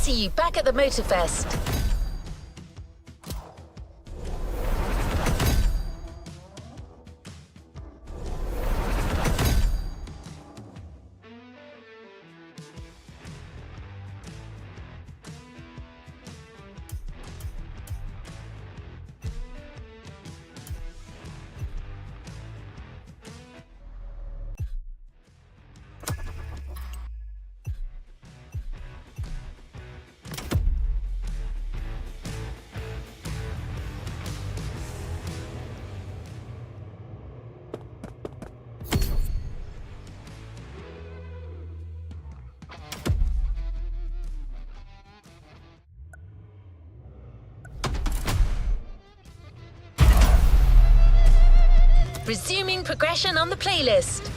see you back at the Motorfest. Resuming progression on the playlist.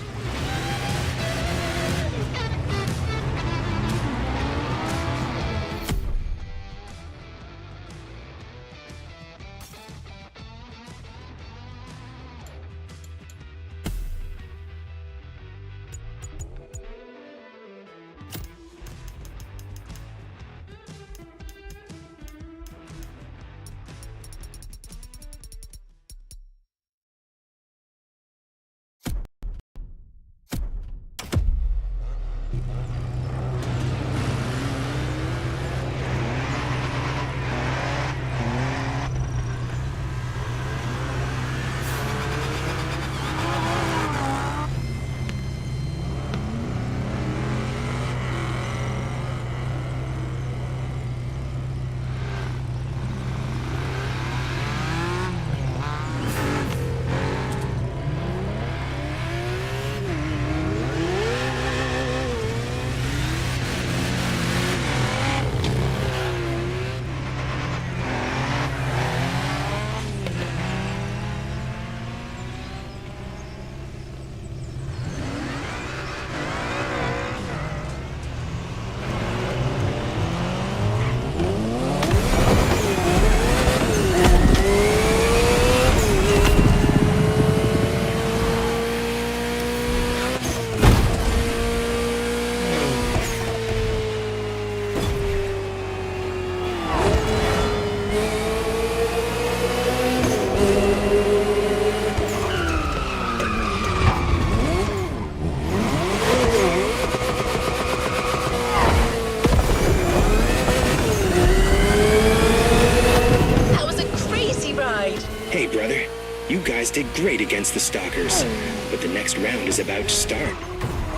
Hey, brother. You guys did great against the Stalkers, but the next round is about to start.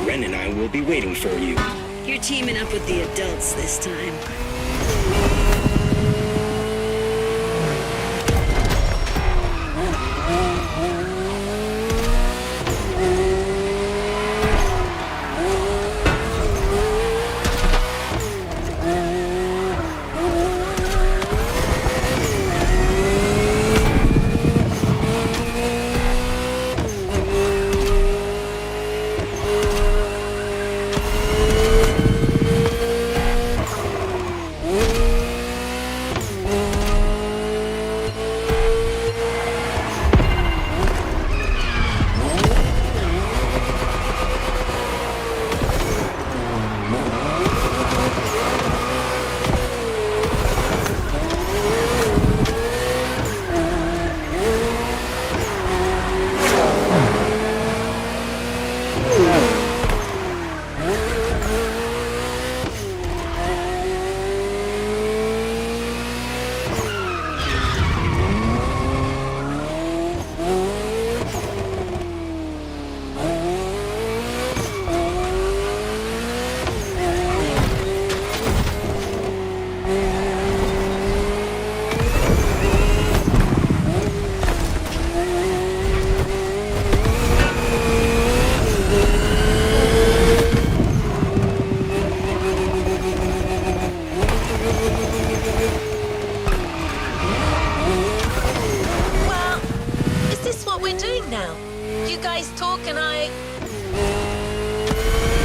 Ren and I will be waiting for you. You're teaming up with the adults this time.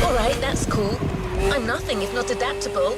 Alright, that's cool. I'm nothing if not adaptable.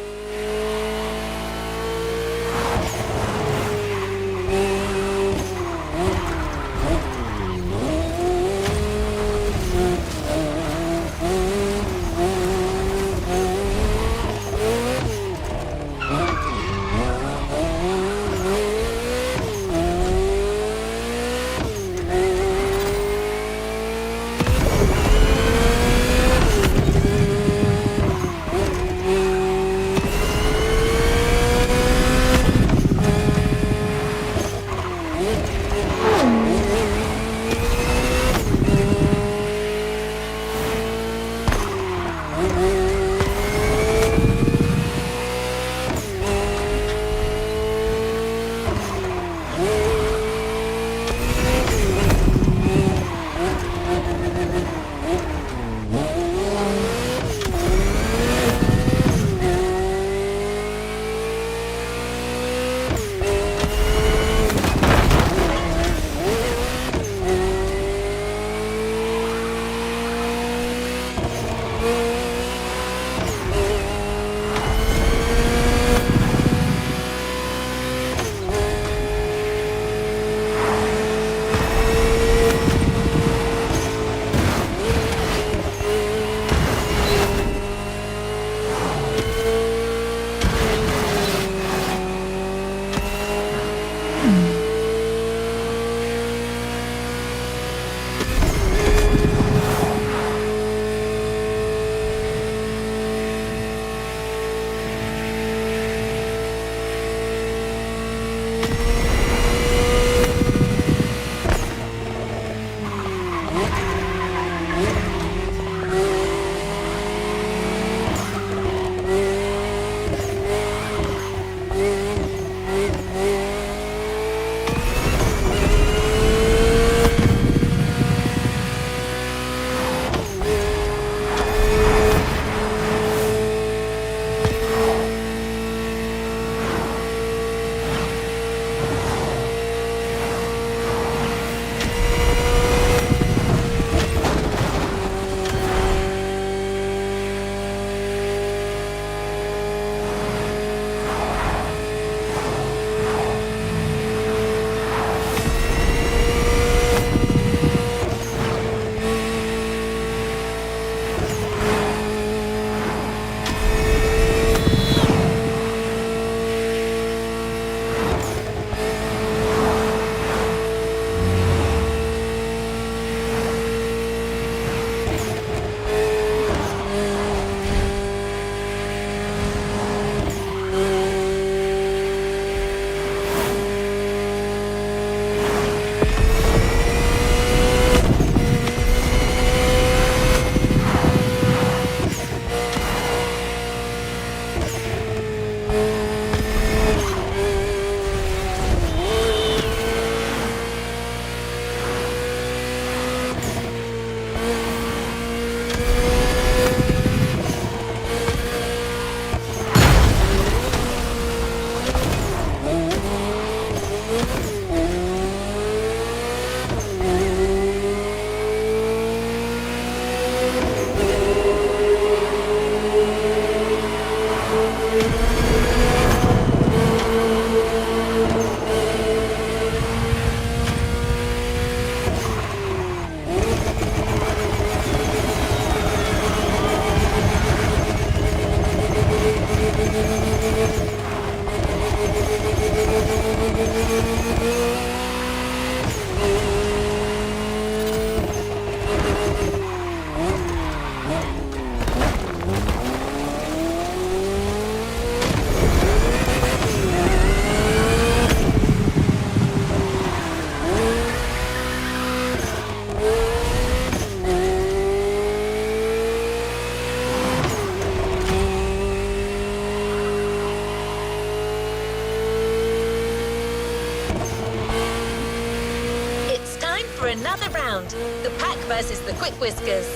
It's time for another round. The pack versus the quick whiskers.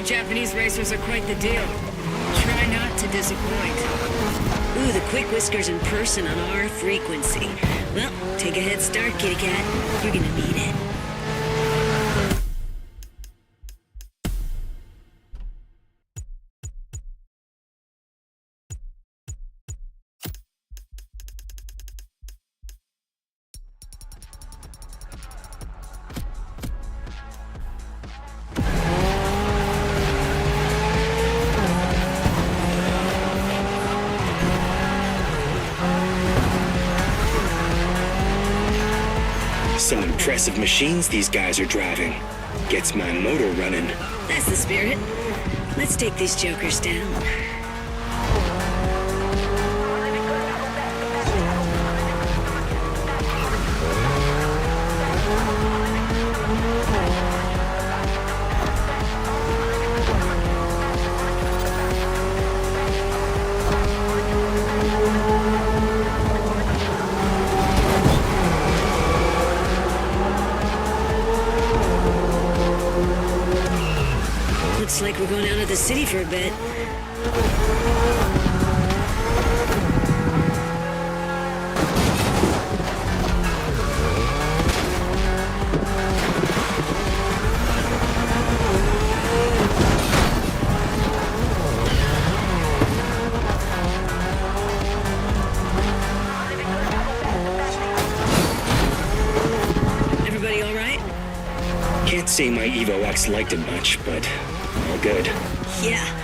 Japanese racers are quite the deal. Try not to disappoint. Ooh, the quick whiskers in person on our frequency. Well, take a head start, kitty cat. You're gonna need it. Some impressive machines these guys are driving. Gets my motor running. That's the spirit. Let's take these jokers down. Looks like we're going out of the city for a bit. Everybody all right? Can't say my Evo X liked it much, but all good. Yeah.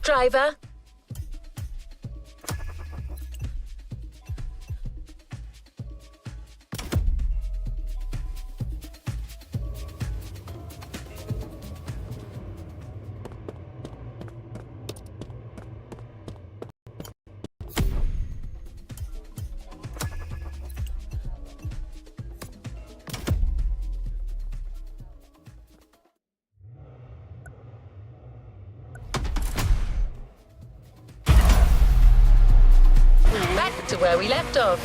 driver. Back to where we left off.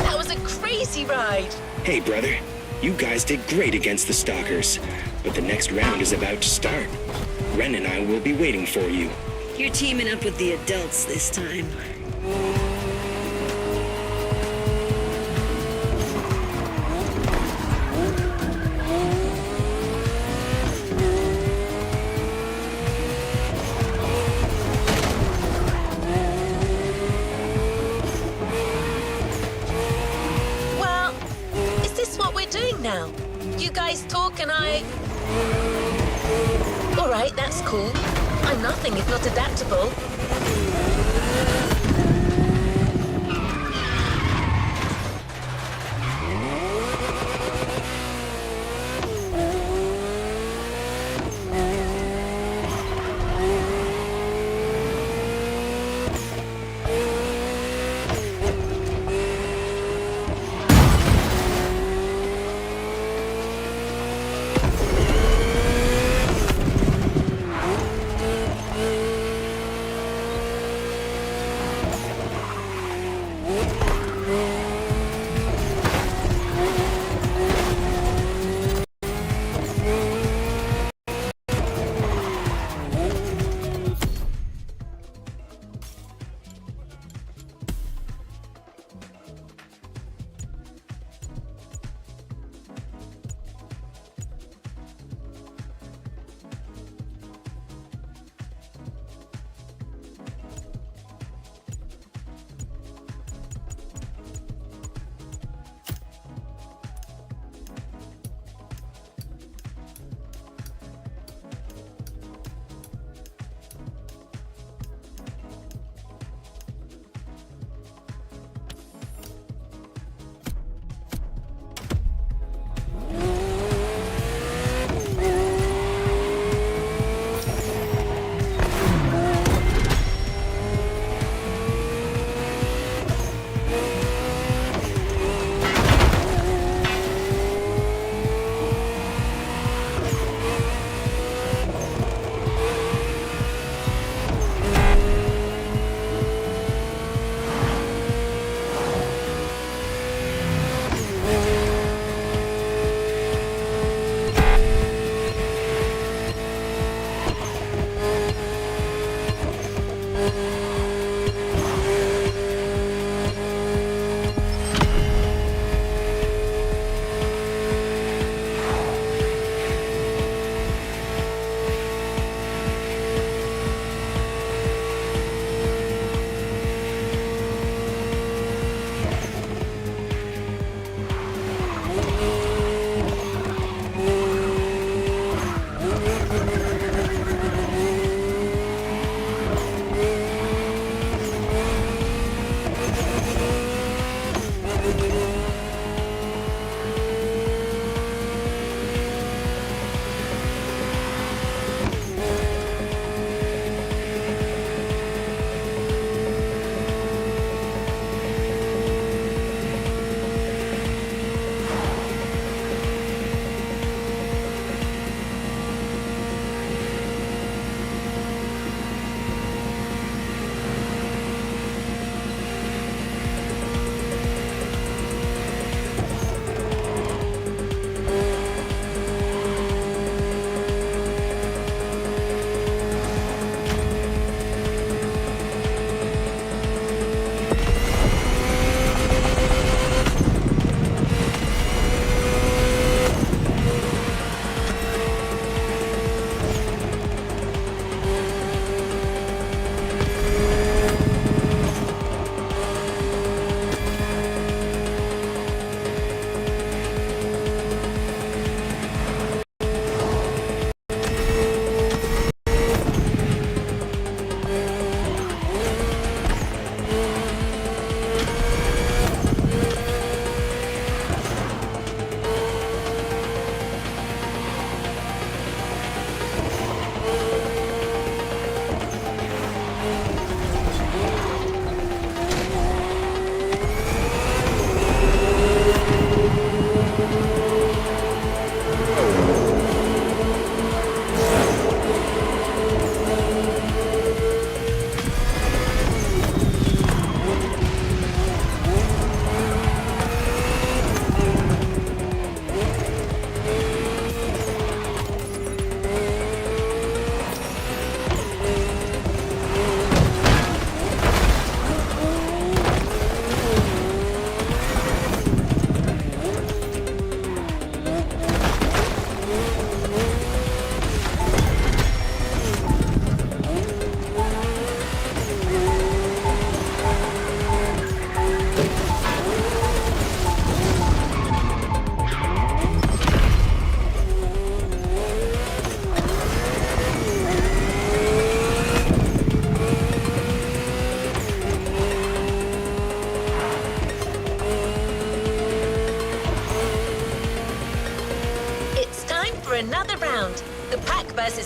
That was a crazy ride. Hey, brother. You guys did great against the stalkers, but the next round is about to start. Ren and I will be waiting for you. You're teaming up with the adults this time. Well, is this what we're doing now? You guys talk and I... All right, that's cool. I'm nothing if not adaptable.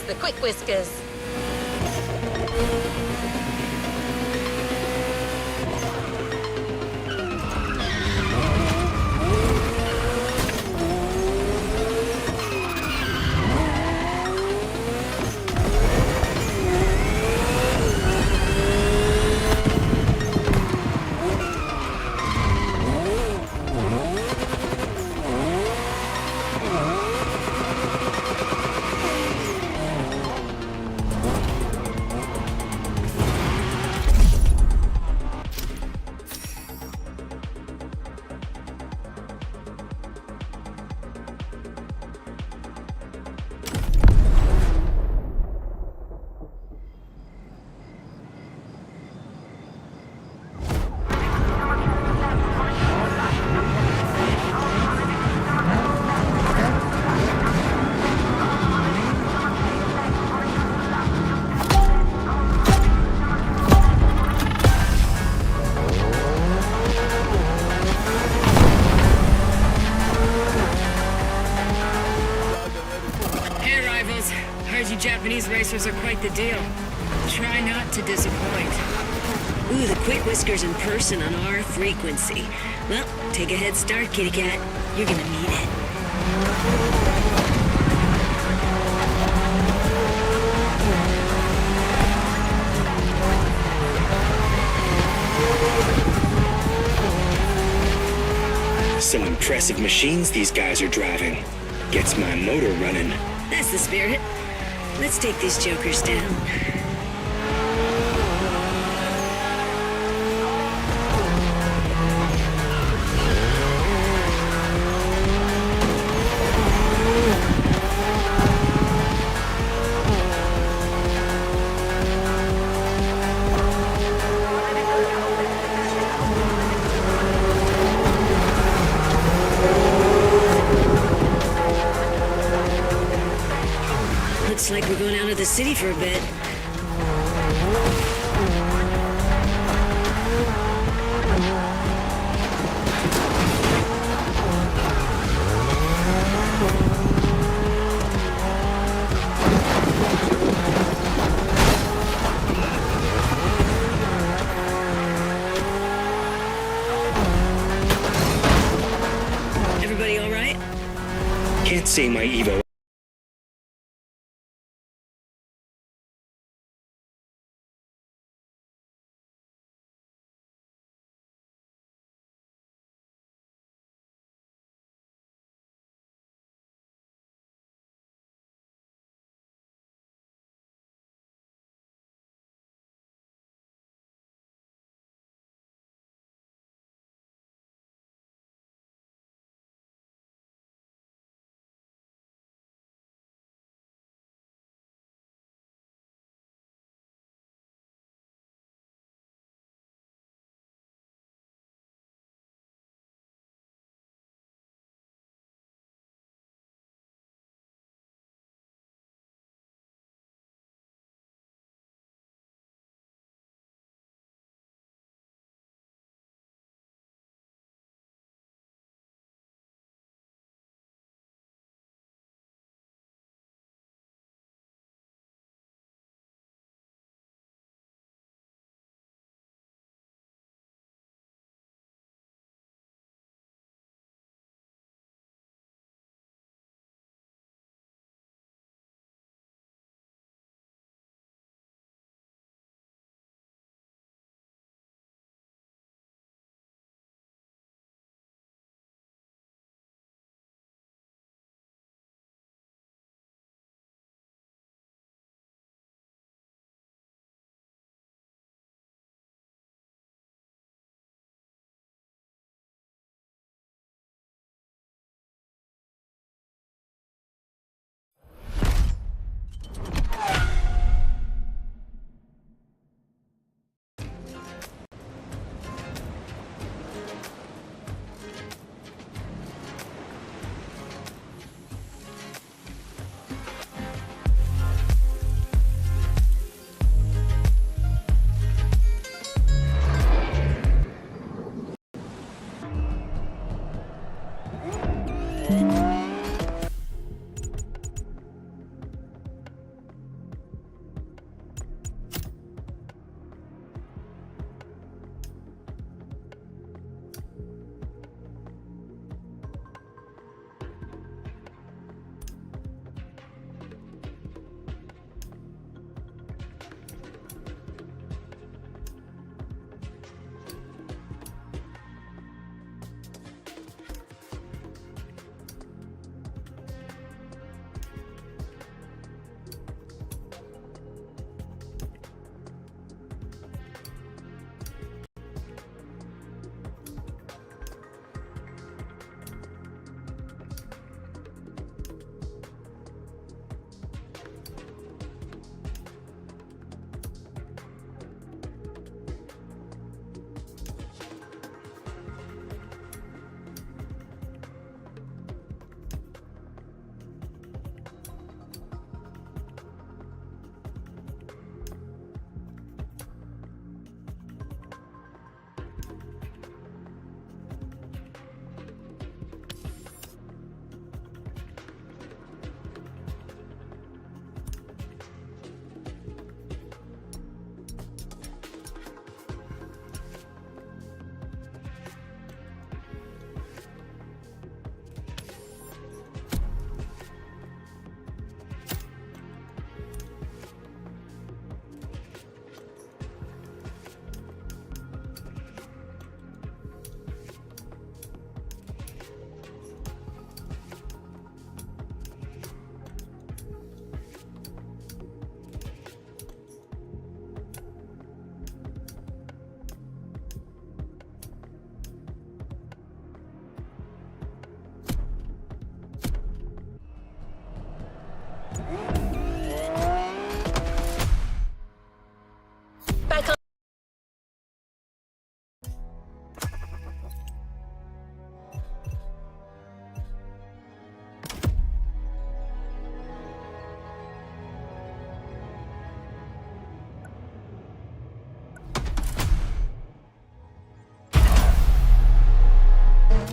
the Quick Whiskers. Japanese racers are quite the deal. Try not to disappoint. Ooh, the Quick Whiskers in person on our frequency. Well, take a head start, kitty cat. You're gonna need it. Some impressive machines these guys are driving. Gets my motor running. That's the spirit. Let's take these jokers down. Looks like we're going out of the city for a bit. Everybody all right? Can't say my Evo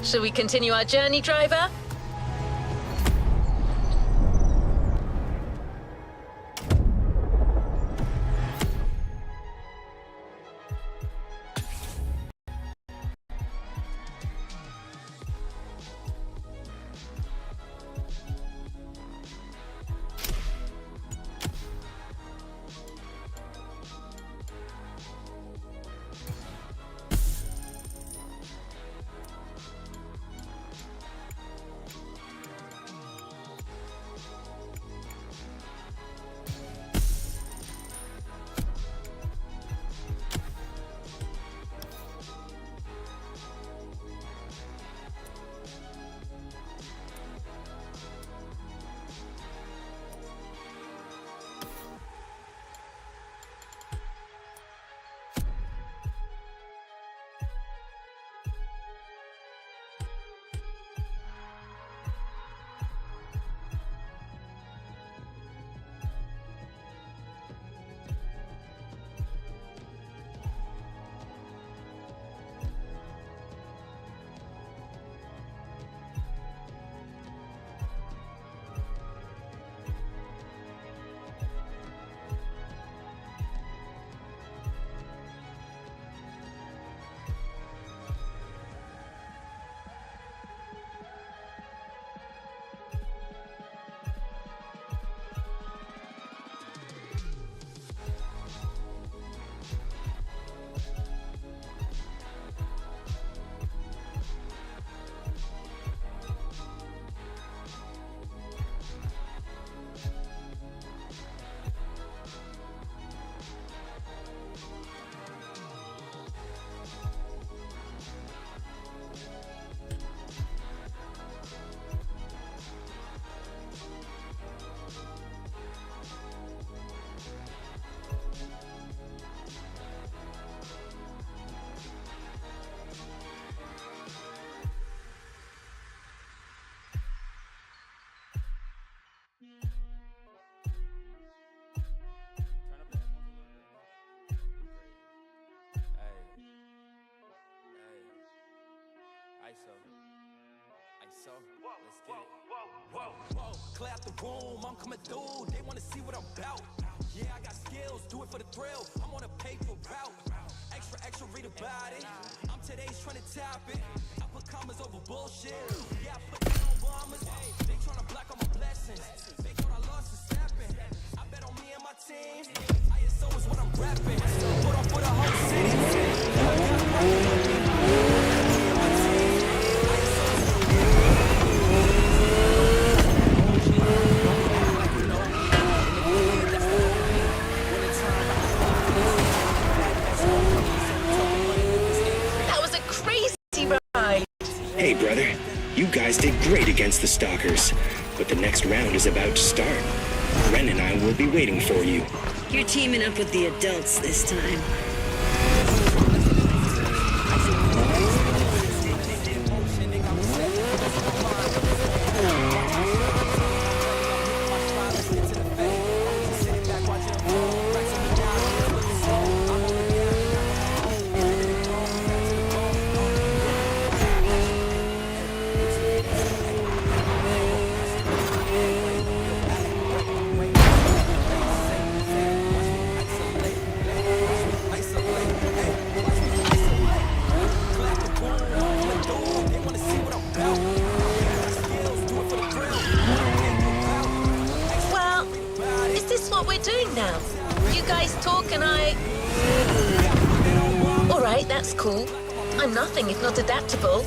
Shall we continue our journey, driver? So, let's get it. Whoa, clear out the room, I'm coming through. They wanna see what I'm about. Yeah, I got skills, do it for the thrill. I'm on a paper route. Extra, read about it. I'm today's trying to top it. I put commas over bullshit. Yeah, I put down bombers. They tryna block all my blessings. They thought I lost and snapping. I bet on me and my team. ISO is what I'm rapping. Put on for the whole city. Hey, brother. You guys did great against the stalkers, but the next round is about to start. Ren and I will be waiting for you. You're teaming up with the adults this time. Now, you guys talk and I... Alright, that's cool. I'm nothing if not adaptable.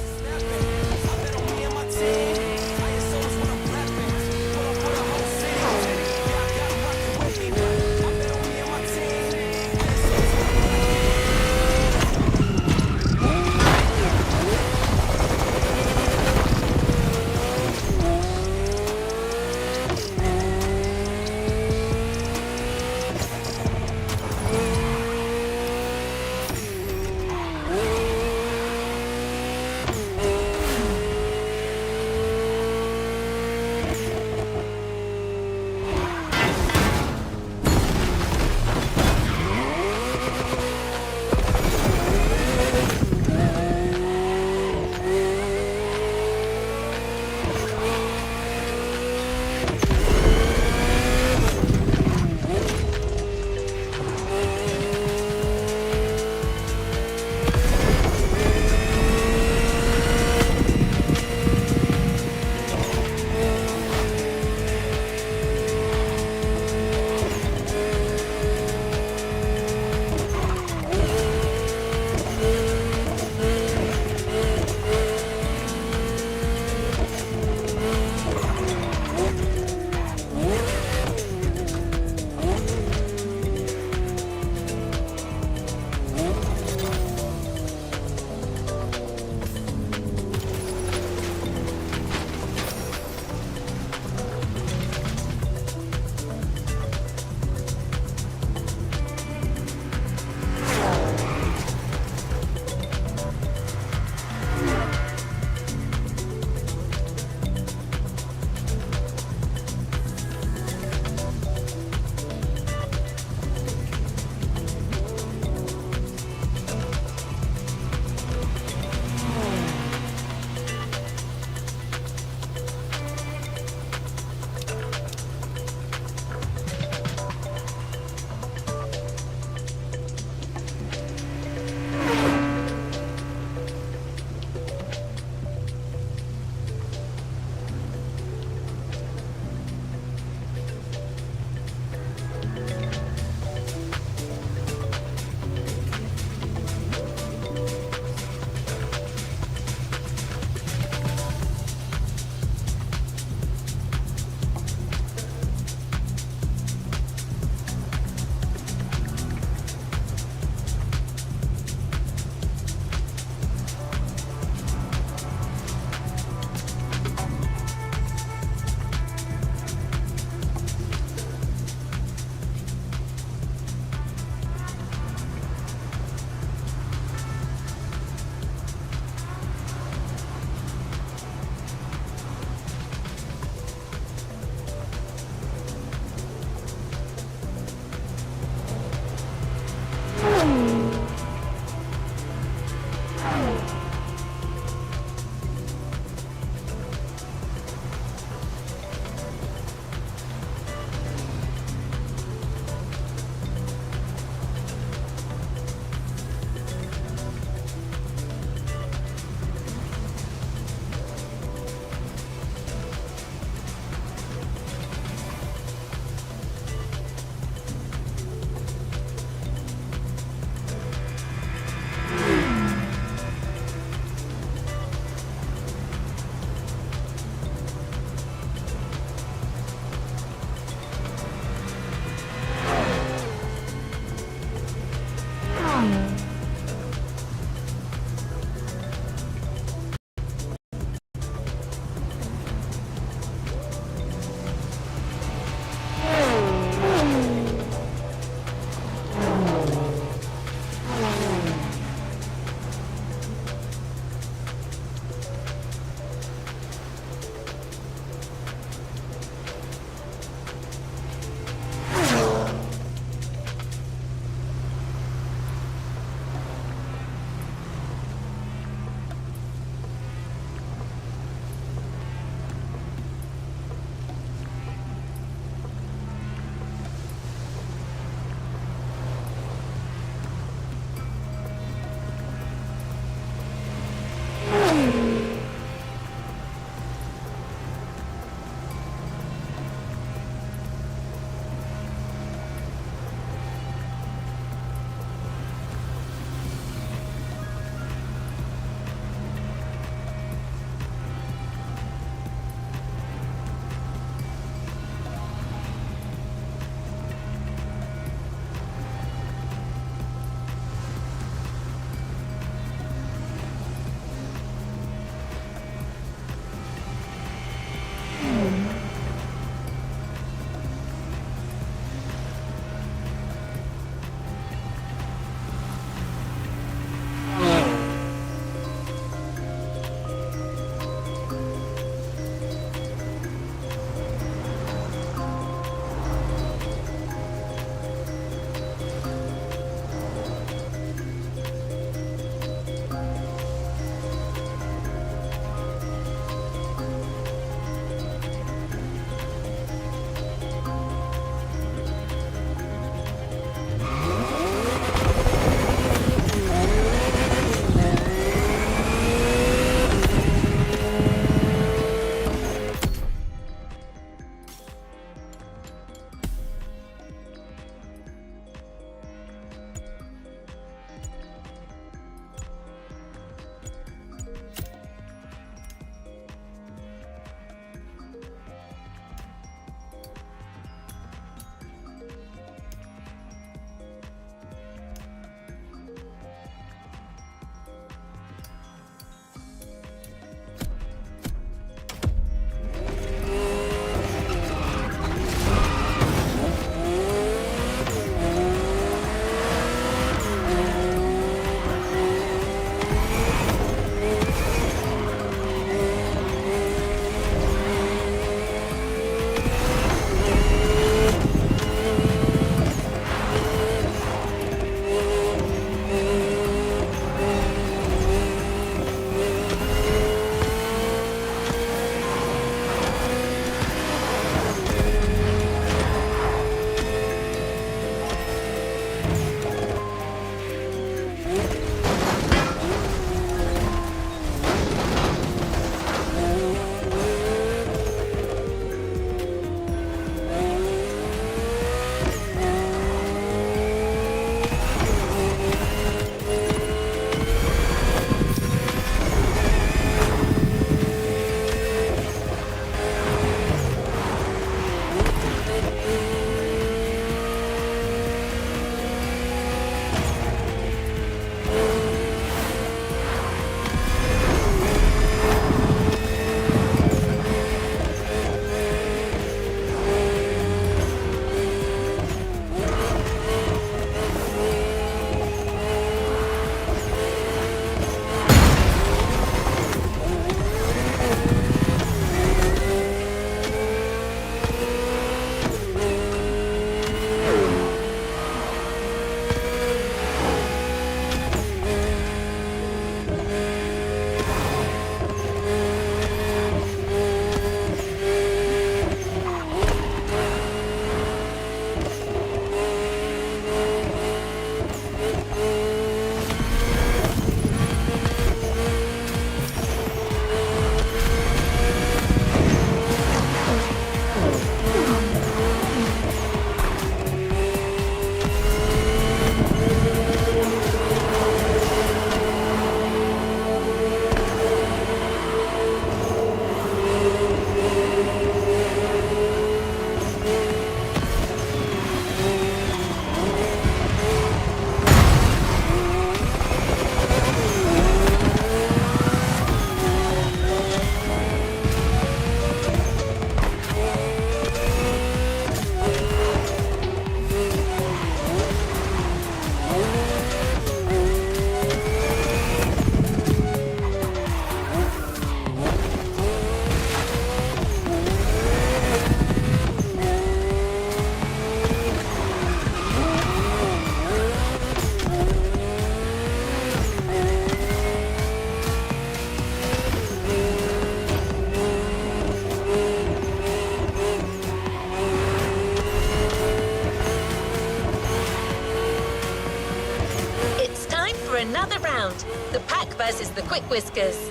for another round. The pack versus the Quick Whiskers.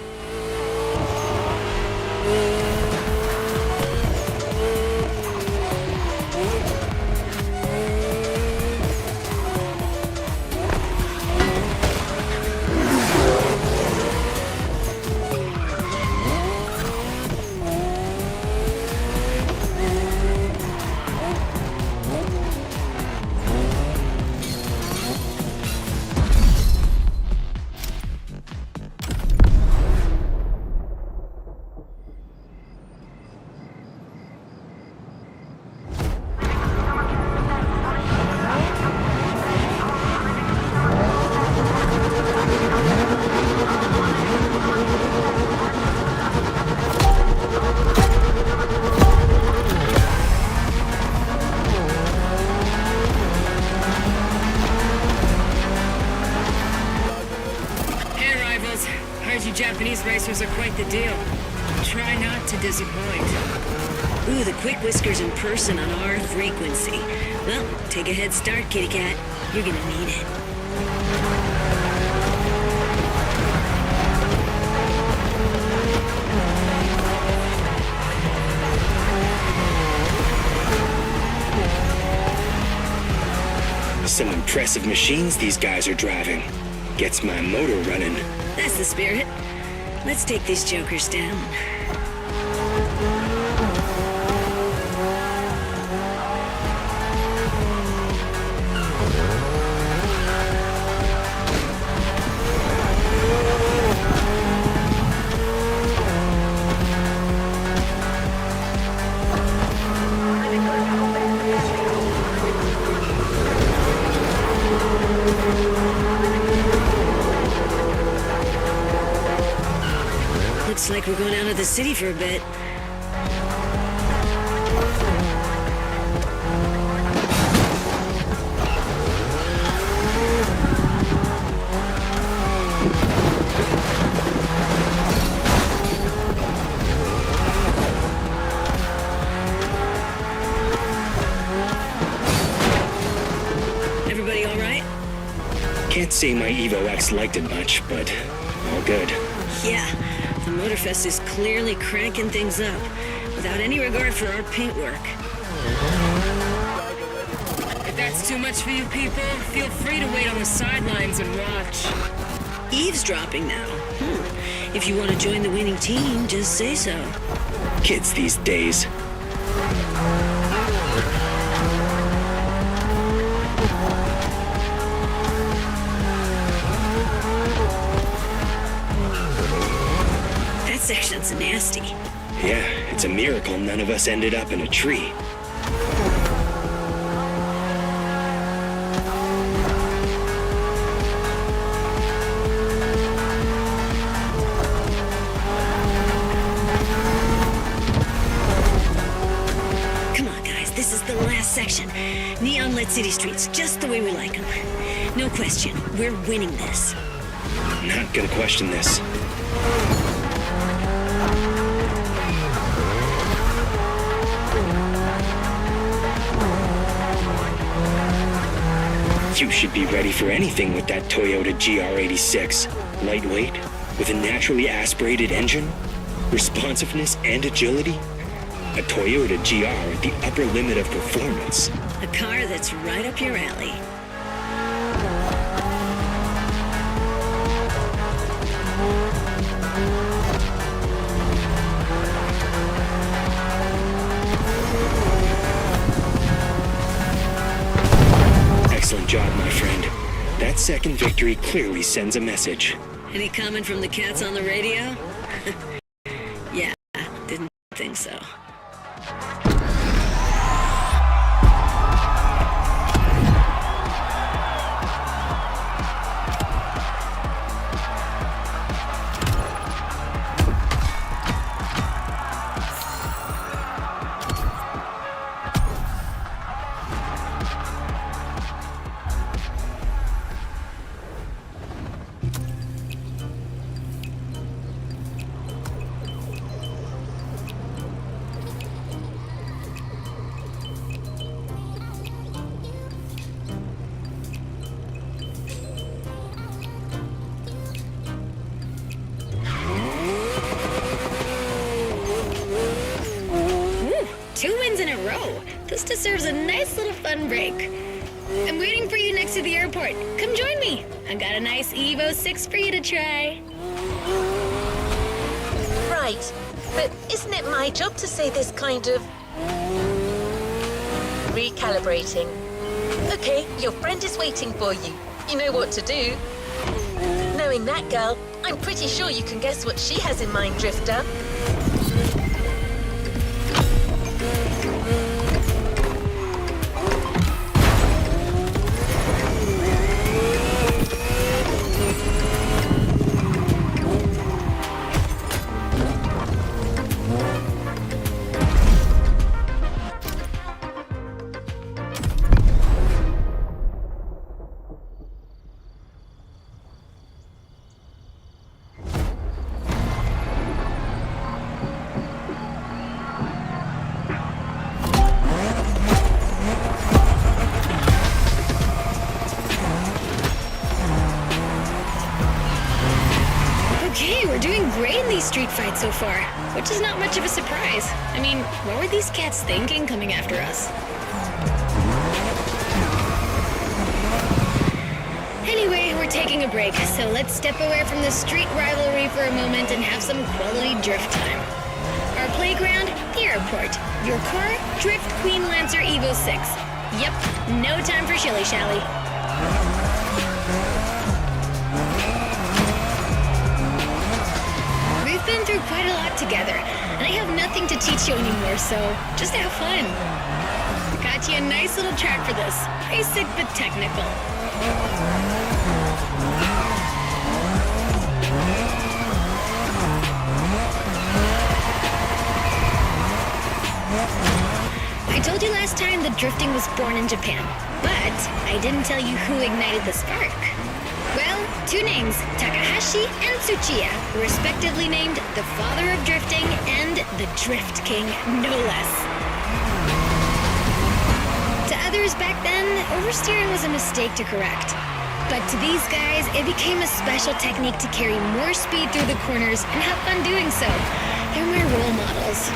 Japanese racers are quite the deal. Try not to disappoint. Ooh, the Quick Whiskers in person on our frequency. Well, take a head start, kitty cat. You're gonna need it. Some impressive machines these guys are driving. Gets my motor running. That's the spirit. Let's take these jokers down. Looks like we're going out of the city for a bit. Everybody all right? Can't say my Evo X liked it much, but all good. Yeah. The Motorfest is clearly cranking things up, without any regard for our paintwork. If that's too much for you people, feel free to wait on the sidelines and watch. Eavesdropping now. If you want to join the winning team, just say so. Kids these days. Section's nasty. Yeah, it's a miracle none of us ended up in a tree. Come on, guys, this is the last section. Neon-lit city streets, just the way we like them. No question, we're winning this. Not gonna question this. You should be ready for anything with that Toyota GR86. Lightweight, with a naturally aspirated engine, responsiveness and agility. A Toyota GR at the upper limit of performance. A car that's right up your alley. Excellent job, my friend. That second victory clearly sends a message. Any comment from the cats on the radio? Yeah, didn't think so. pro. This deserves a nice little fun break. I'm waiting for you next to the airport. Come join me. I got a nice Evo 6 for you to try. Right, but isn't it my job to say this kind of... recalibrating? Okay, your friend is waiting for you. You know what to do. Knowing that girl, I'm pretty sure you can guess what she has in mind, Drifter. Okay, we're doing great in these street fights so far, which is not much of a surprise. I mean, what were these cats thinking coming after us? Anyway, we're taking a break, so let's step away from the street rivalry for a moment and have some quality drift time. Our playground, the airport. Your car, Drift Queen Lancer Evo 6. Yep, no time for shilly-shally. We've been through quite a lot together, and I have nothing to teach you anymore, so just have fun. Got you a nice little track for this. Basic but technical. I told you last time that drifting was born in Japan, but I didn't tell you who ignited the spark. Well, two names, Takahashi and Tsuchiya, respectively named the father of drifting and the Drift King, no less. To others back then, oversteering was a mistake to correct. But to these guys, it became a special technique to carry more speed through the corners and have fun doing so. They're my role models.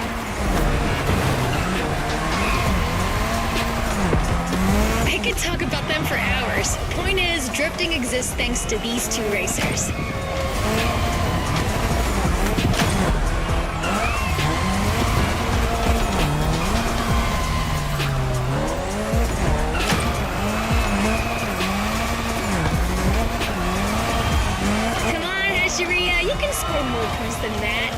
I could talk about them for hours. Point is, drifting exists thanks to these two racers. Come on, Asheria, you can score more points than that.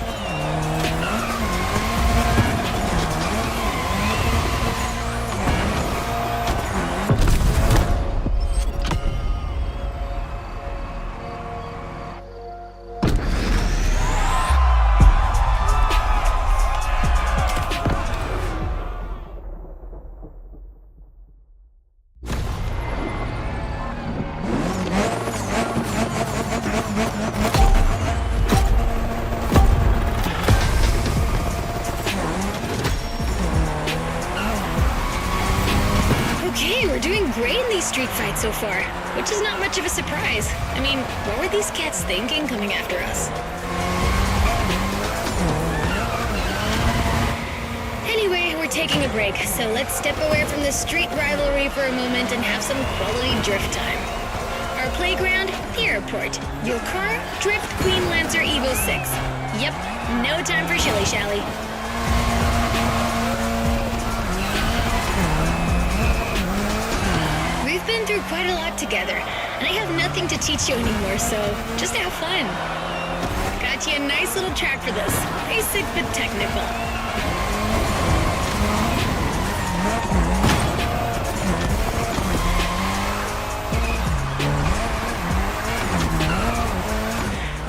Okay, we're doing great in these street fights so far, which is not much of a surprise. I mean, what were these cats thinking coming after us? Anyway, we're taking a break, so let's step away from the street rivalry for a moment and have some quality drift time. Our playground, the airport. Your car, Drift Queen Lancer Evo 6. Yep, no time for shilly-shally. We've been through quite a lot together, and I have nothing to teach you anymore, so just have fun. Got you a nice little track for this. Basic but technical.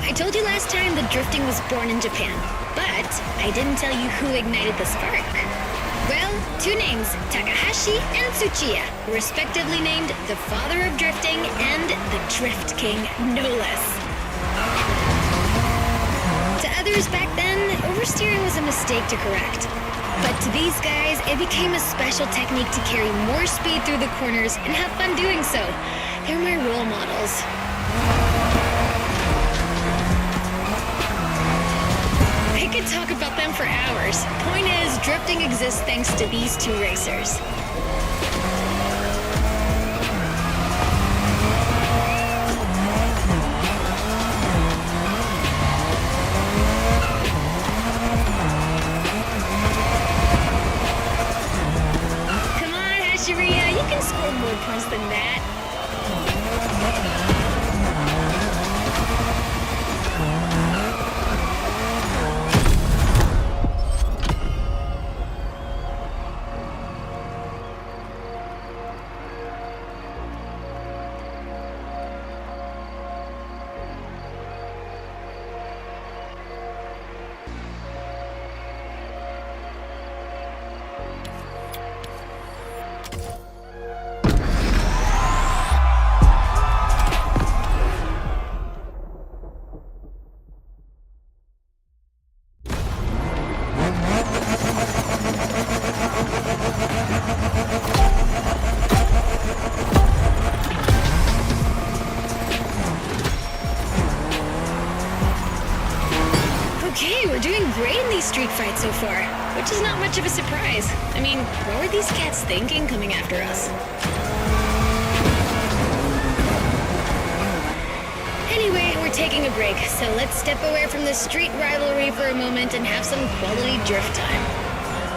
I told you last time that drifting was born in Japan, but I didn't tell you who ignited the spark. Well, two names, Takahashi and Tsuchiya, respectively named the father of drifting and the Drift King, no less. To others back then, oversteering was a mistake to correct. But to these guys, it became a special technique to carry more speed through the corners and have fun doing so. They're my role models. I could could talk about them for hours. Point is, drifting exists thanks to these two racers. Come on, Hashiria, you can score more points than that. Okay, we're doing great in these street fights so far, which is not much of a surprise. I mean, what were these cats thinking coming after us? Anyway, we're taking a break, so let's step away from the street rivalry for a moment and have some quality drift time.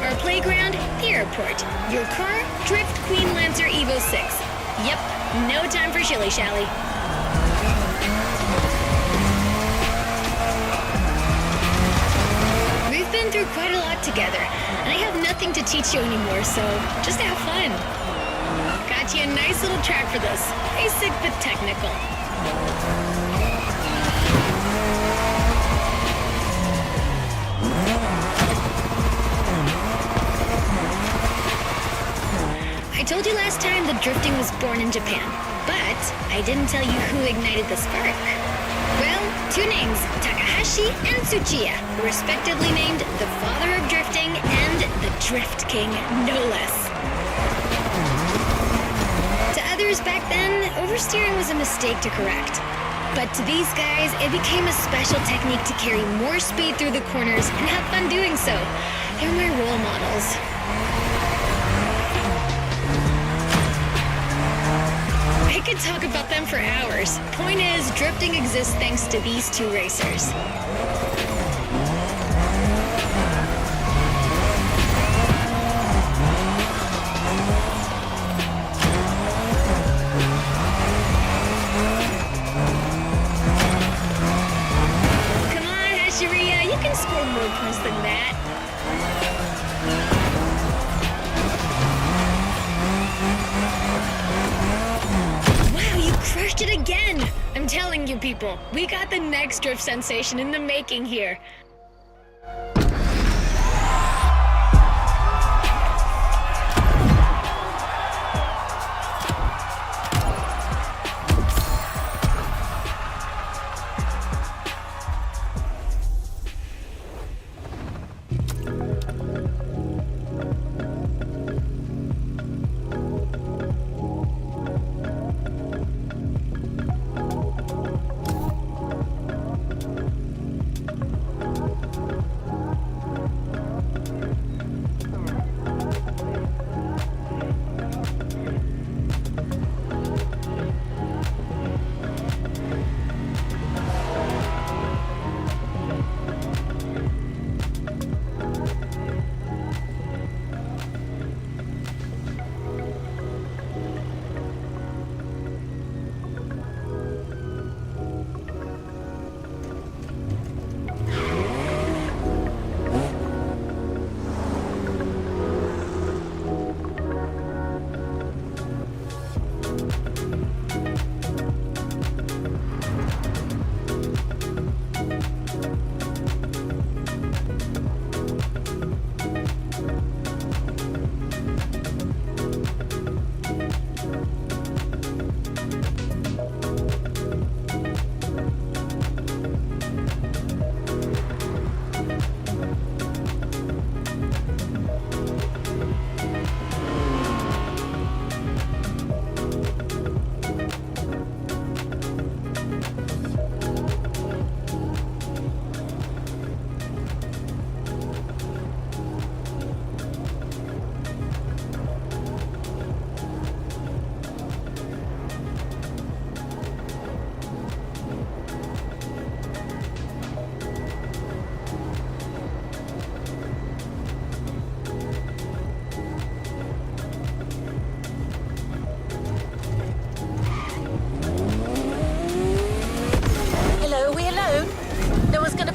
Our playground, the airport. Your car, Drift Queen Lancer Evo 6. Yep, no time for shilly-shally. We've been through quite a lot together, and I have nothing to teach you anymore, so just have fun. Got you a nice little track for this. Basic but technical. I told you last time that drifting was born in Japan, but I didn't tell you who ignited the spark. Well, two names, Takahashi and Tsuchiya, respectively named the father of drifting and the Drift King, no less. To others back then, oversteering was a mistake to correct. But to these guys, it became a special technique to carry more speed through the corners and have fun doing so. They're my role models. I could talk about them for hours. Point is, drifting exists thanks to these two racers. Come on, Hashiria, you can score more points than that. Crushed it again! I'm telling you people, we got the next drift sensation in the making here.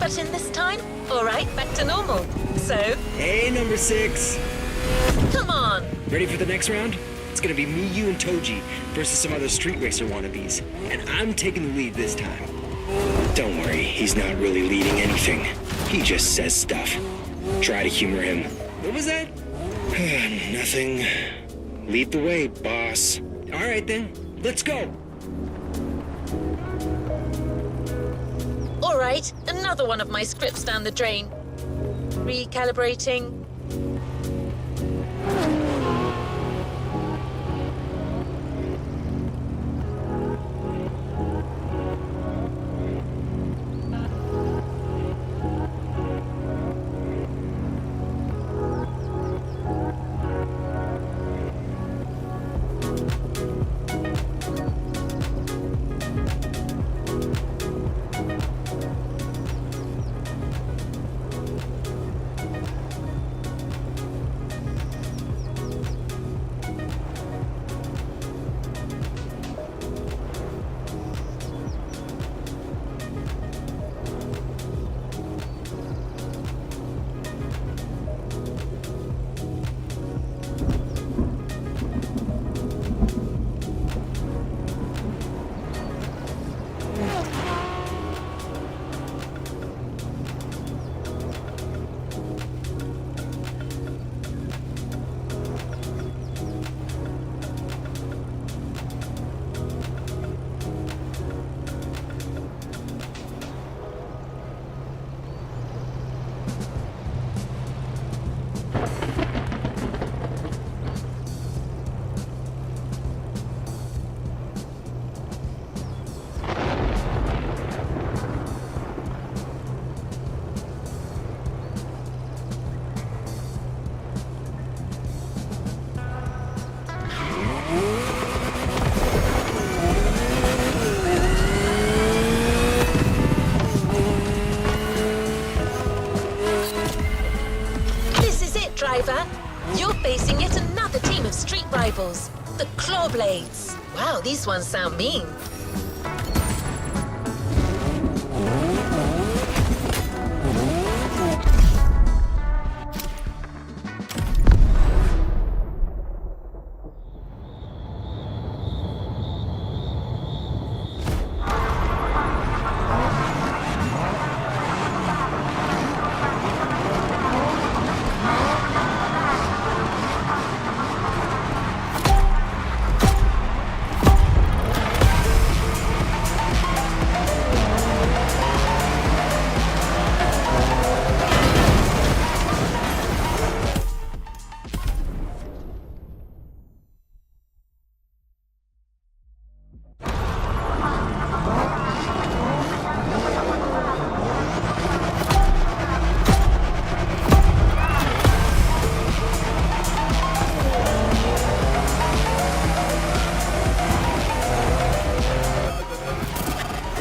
button this time? All right, back to normal. So, Hey, number 6. come on. Ready for the next round? It's gonna be me, you, and Toji versus some other street racer wannabes. And I'm taking the lead this time. Don't worry, he's not really leading anything. He just says stuff. Try to humor him. What was that? Nothing. Lead the way, boss. All right then, let's go. All right, another one of my scripts down the drain. Recalibrating. Driver, you're facing yet another team of street rivals, the Clawblades. Wow, these ones sound mean.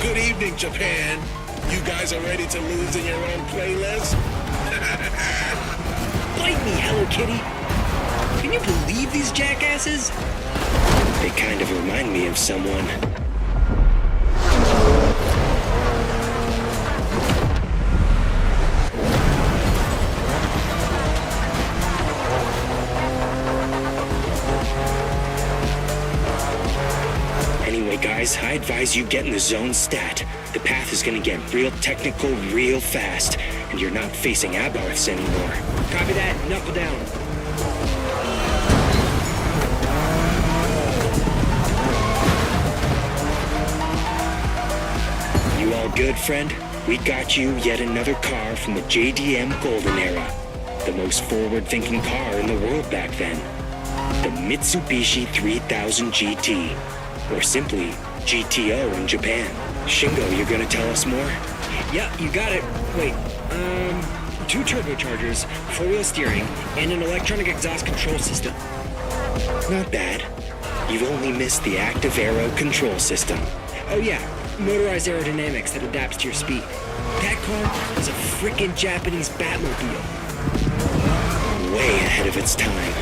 Good evening, Japan. You guys are ready to lose in your own playlist? Bite me, Hello Kitty. Can you believe these jackasses? They kind of remind me of someone. Anyway, guys, I advise you get in the zone stat. The path is gonna get real technical real fast, and you're not facing Abarths anymore. Copy that, knuckle down. You all good, friend? We got you yet another car from the JDM Golden Era. The most forward-thinking car in the world back then. The Mitsubishi 3000 GT. Or simply, GTO in Japan. Shingo, you're gonna tell us more? Yeah, you got it. Wait, 2 turbochargers, 4-wheel steering, and an electronic exhaust control system. Not bad. You've only missed the active aero control system. Oh yeah, motorized aerodynamics that adapts to your speed. That car is a frickin' Japanese Batmobile. Way ahead of its time.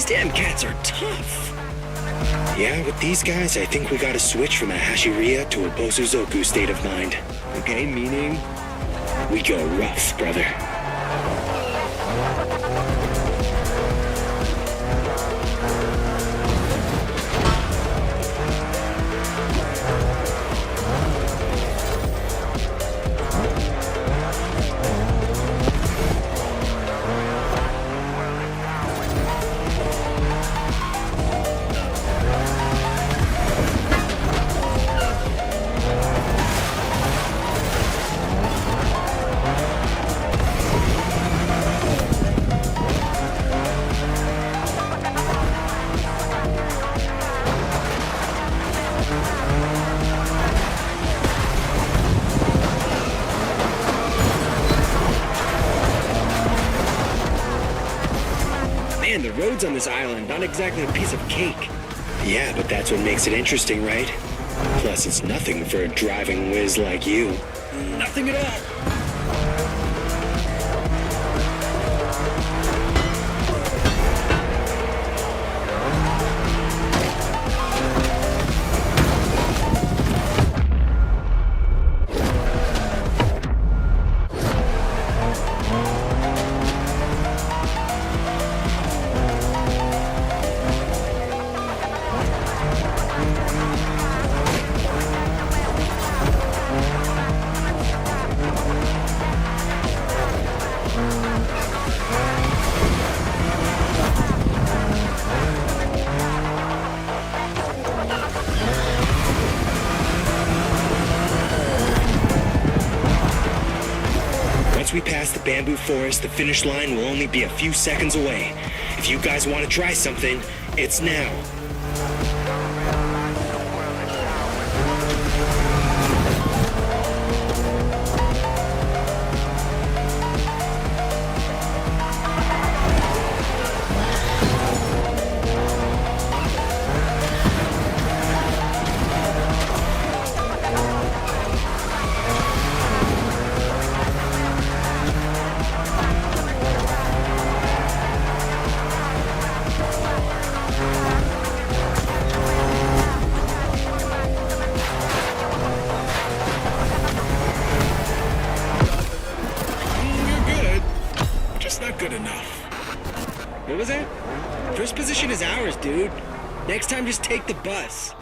damn cats are tough. Yeah, with these guys, I think we gotta switch from a Hashiria to a Bosuzoku state of mind. Okay, meaning? We go rough, brother. Man, the roads on this island, not exactly a piece of cake. Yeah, but that's what makes it interesting, right? Plus, it's nothing for a driving whiz like you. Nothing at all. Once we pass the bamboo forest, the finish line will only be a few seconds away. If you guys want to try something, it's now. Good enough. What was that? First position is ours, dude. Next time, just take the bus.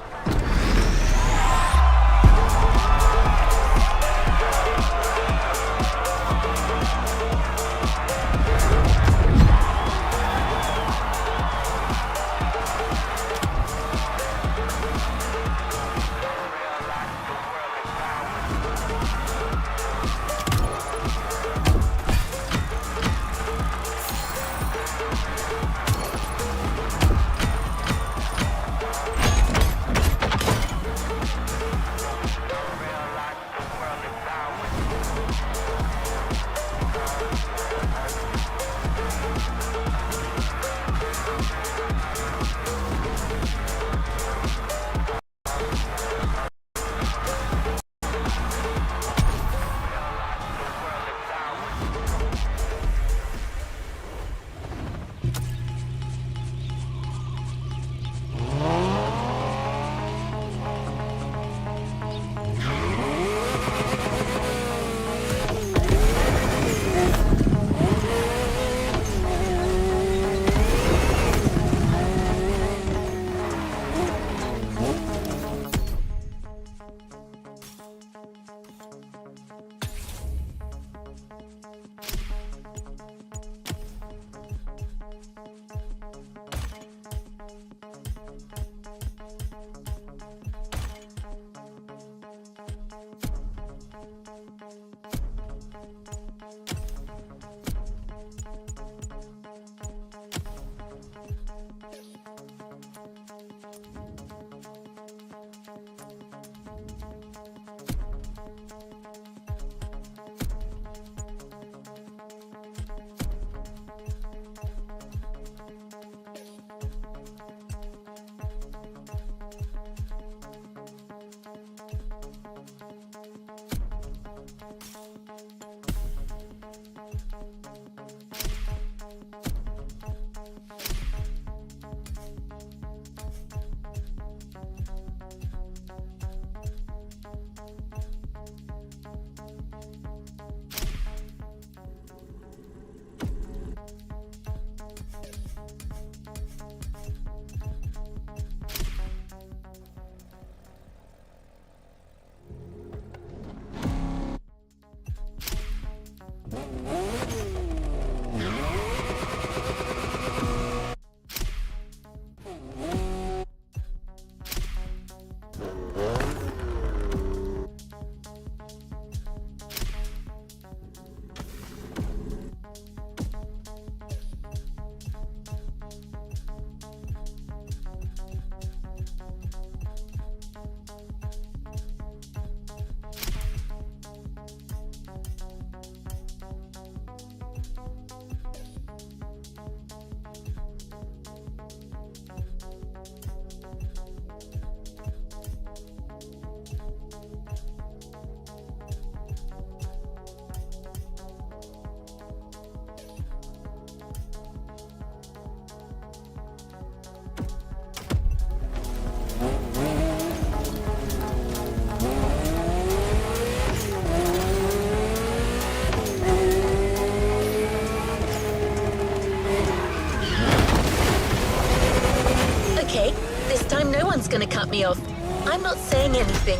gonna cut me off. I'm not saying anything.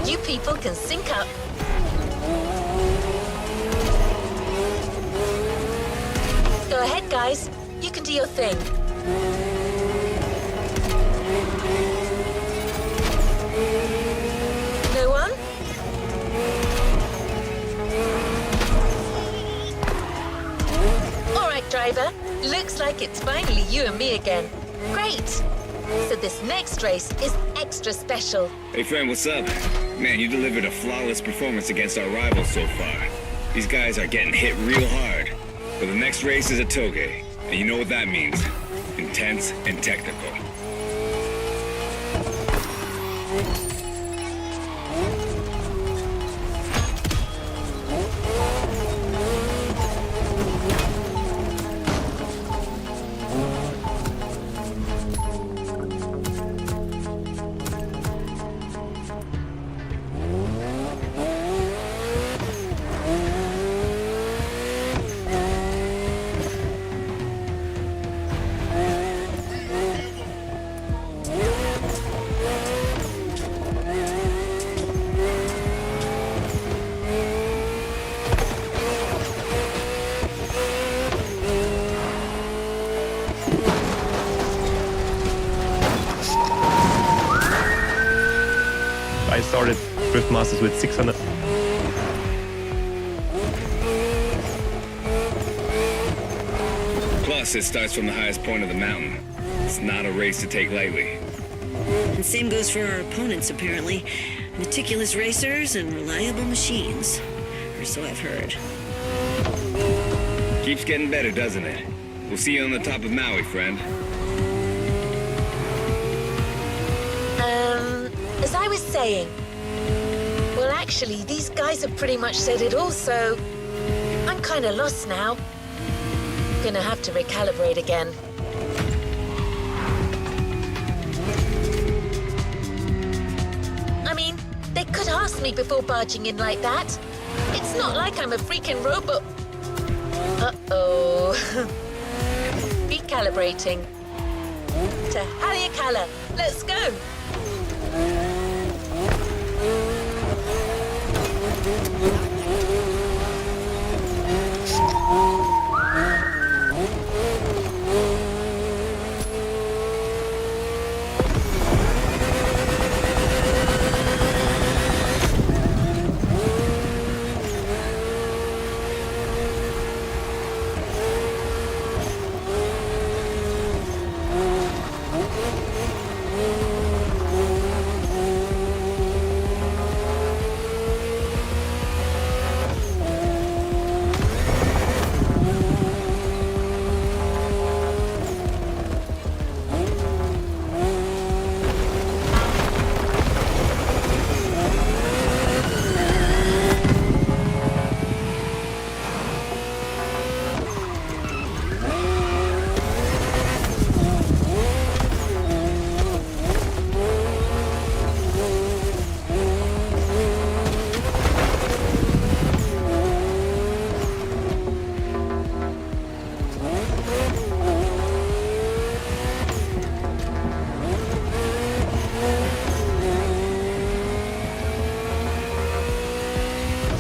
You people can sync up. Go ahead, guys. You can do your thing. No one? All right, driver. Looks like it's finally you and me again. Great. So this next race is extra special. Hey friend, what's up? Man, you delivered a flawless performance against our rivals so far. These guys are getting hit real hard. But the next race is a toge, and you know what that means. Intense and technical. I started Drift Masters with 600. Plus, it starts from the highest point of the mountain. It's not a race to take lightly. And same goes for our opponents, apparently. Meticulous racers and reliable machines. Or so I've heard. Keeps getting better, doesn't it? We'll see you on the top of Maui, friend. As I was saying, well, actually, these guys have pretty much said it all, so I'm kind of lost now. Gonna have to recalibrate again. I mean, they could ask me before barging in like that. It's not like I'm a freaking robot. Uh-oh. Recalibrating. To Haleakala. Let's go.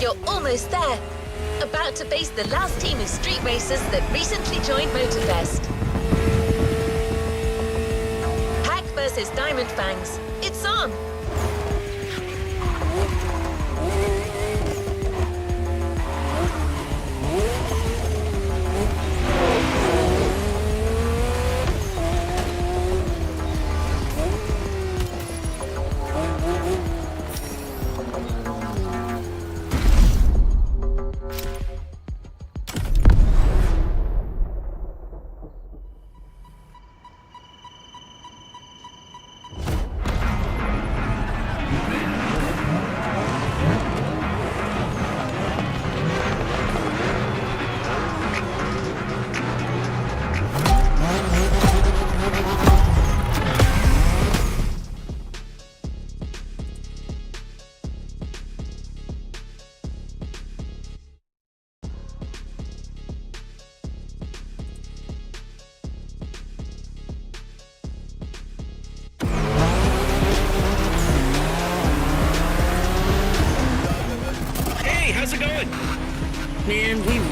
You're almost there. About to face the last team of street racers that recently joined Motorfest. Hack versus Diamond Fangs. It's on!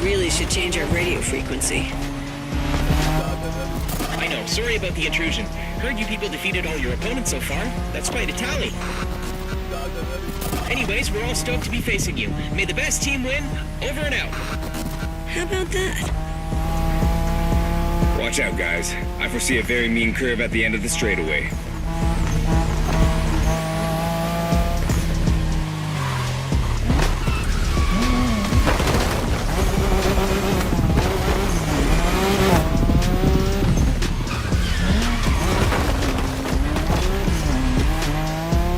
really should change our radio frequency. I know, sorry about the intrusion. Heard you people defeated all your opponents so far. That's quite a tally. Anyways, we're all stoked to be facing you. May the best team win. Over and out. How about that? Watch out, guys. I foresee a very mean curve at the end of the straightaway.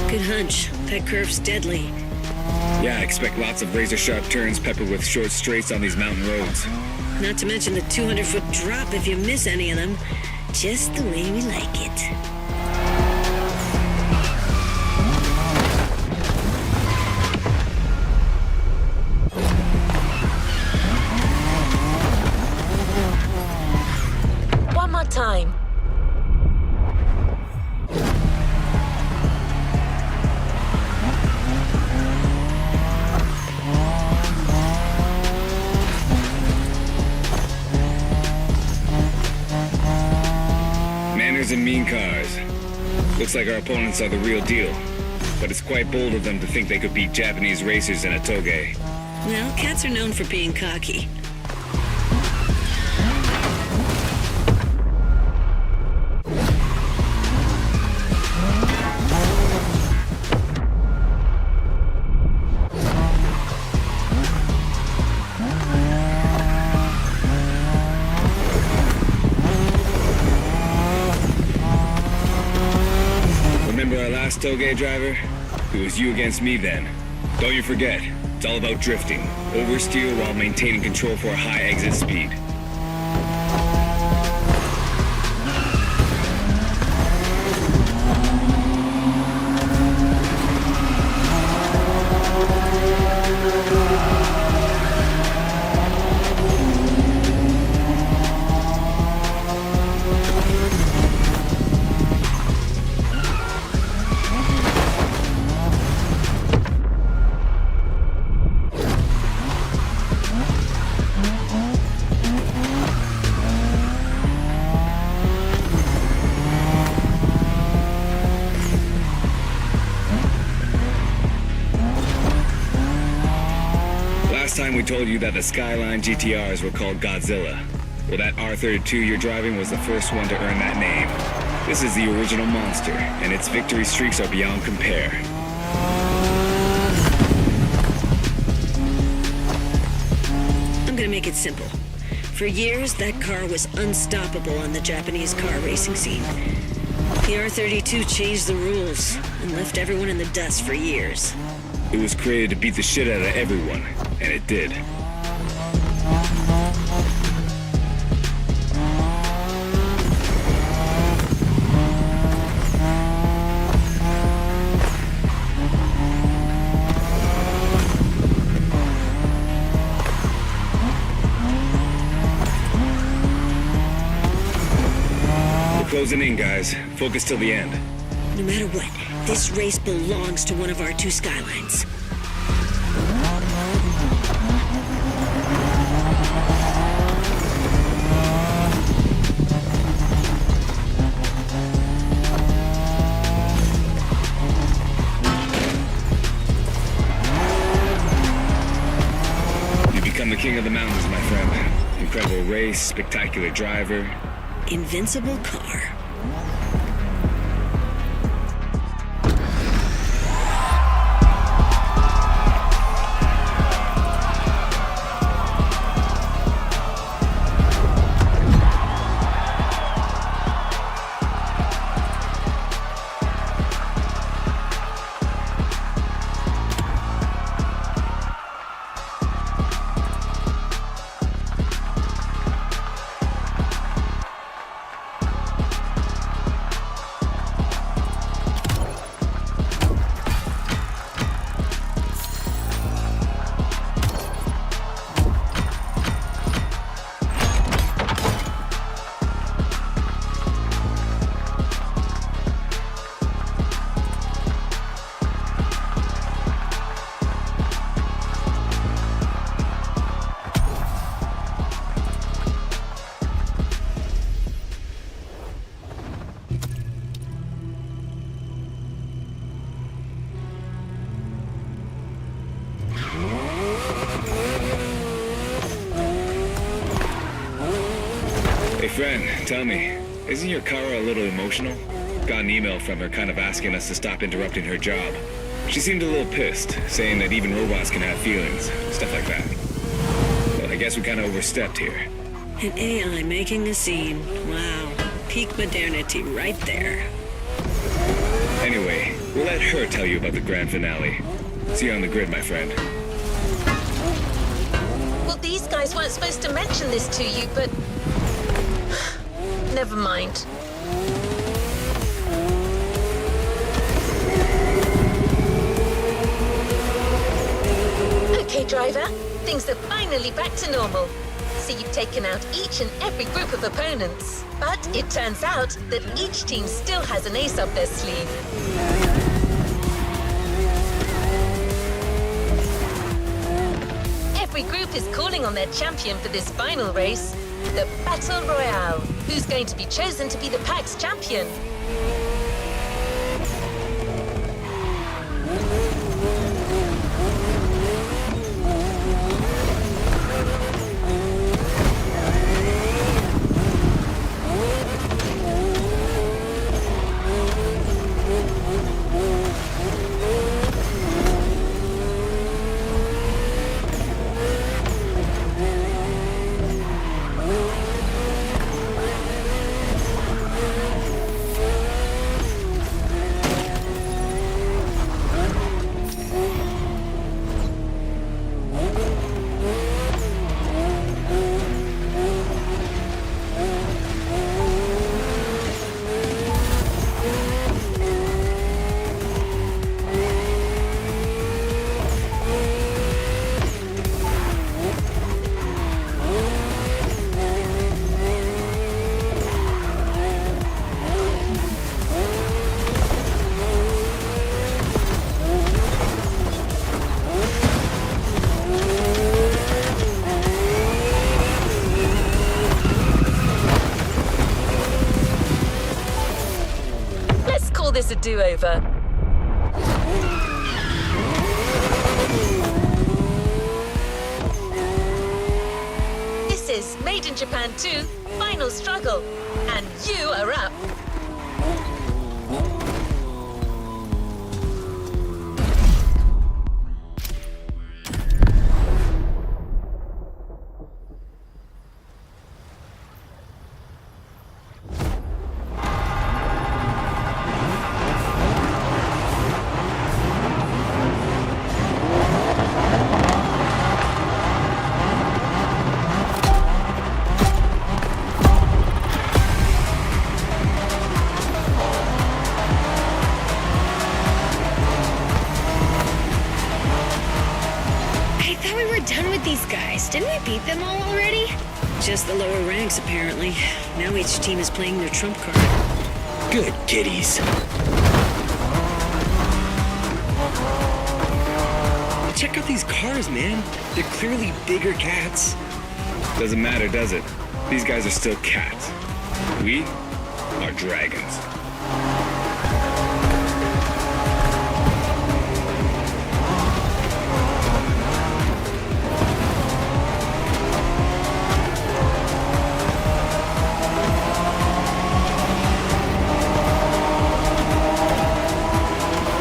Good hunch. That curve's deadly. Yeah, I expect lots of razor-sharp turns peppered with short straights on these mountain roads. Not to mention the 200-foot drop if you miss any of them. Just the way we like it. One more time. Manners and mean cars. Looks like our opponents are the real deal. But it's quite bold of them to think they could beat Japanese racers in a toge. Well, cats are known for being cocky. Remember our last toge driver? It was you against me then. Don't you forget, it's all about drifting. Oversteer while maintaining control for a high exit speed. Last time we told you that the Skyline GTRs were called Godzilla. Well, that R32 you're driving was the first one to earn that name. This is the original monster, and its victory streaks are beyond compare. I'm gonna make it simple. For years, that car was unstoppable on the Japanese car racing scene. The R32 changed the rules and left everyone in the dust for years. It was created to beat the shit out of everyone, and it did. We're closing in, guys. Focus till the end. No matter what, this race belongs to one of our two Skylines. You become the king of the mountains, my friend. Incredible race, spectacular driver. Invincible car. Hey friend, tell me, isn't your Kara a little emotional? Got an email from her kind of asking us to stop interrupting her job. She seemed a little pissed, saying that even robots can have feelings, stuff like that. Well, I guess we kind of overstepped here. An AI making a scene. Wow. Peak modernity right there. Anyway, we'll let her tell you about the grand finale. See you on the grid, my friend. Well, these guys weren't supposed to mention this to you, but... Never mind. Okay, driver. Things are finally back to normal. So you've taken out each and every group of opponents. But it turns out that each team still has an ace up their sleeve. Every group is calling on their champion for this final race, the Battle Royale. Who's going to be chosen to be the PAX champion? This a do-over. This is Made in Japan 2, Final Struggle, and you are up. These guys, didn't we beat them all already? Just the lower ranks, apparently. Now each team is playing their trump card. Good kitties. Check out these cars, man. They're clearly bigger cats. Doesn't matter, does it? These guys are still cats. We are dragons.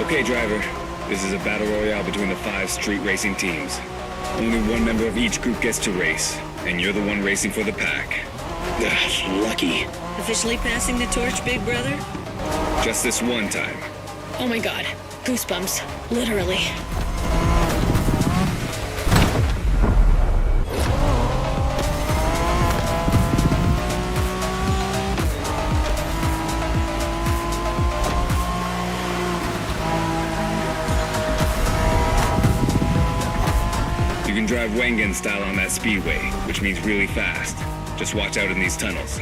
Okay, driver. This is a battle royale between the 5 street racing teams. Only one member of each group gets to race, and you're the one racing for the pack. Ugh, lucky. Officially passing the torch, big brother? Just this one time. Oh my god. Goosebumps. Literally. You can drive Wengen style on that speedway, which means really fast. Just watch out in these tunnels.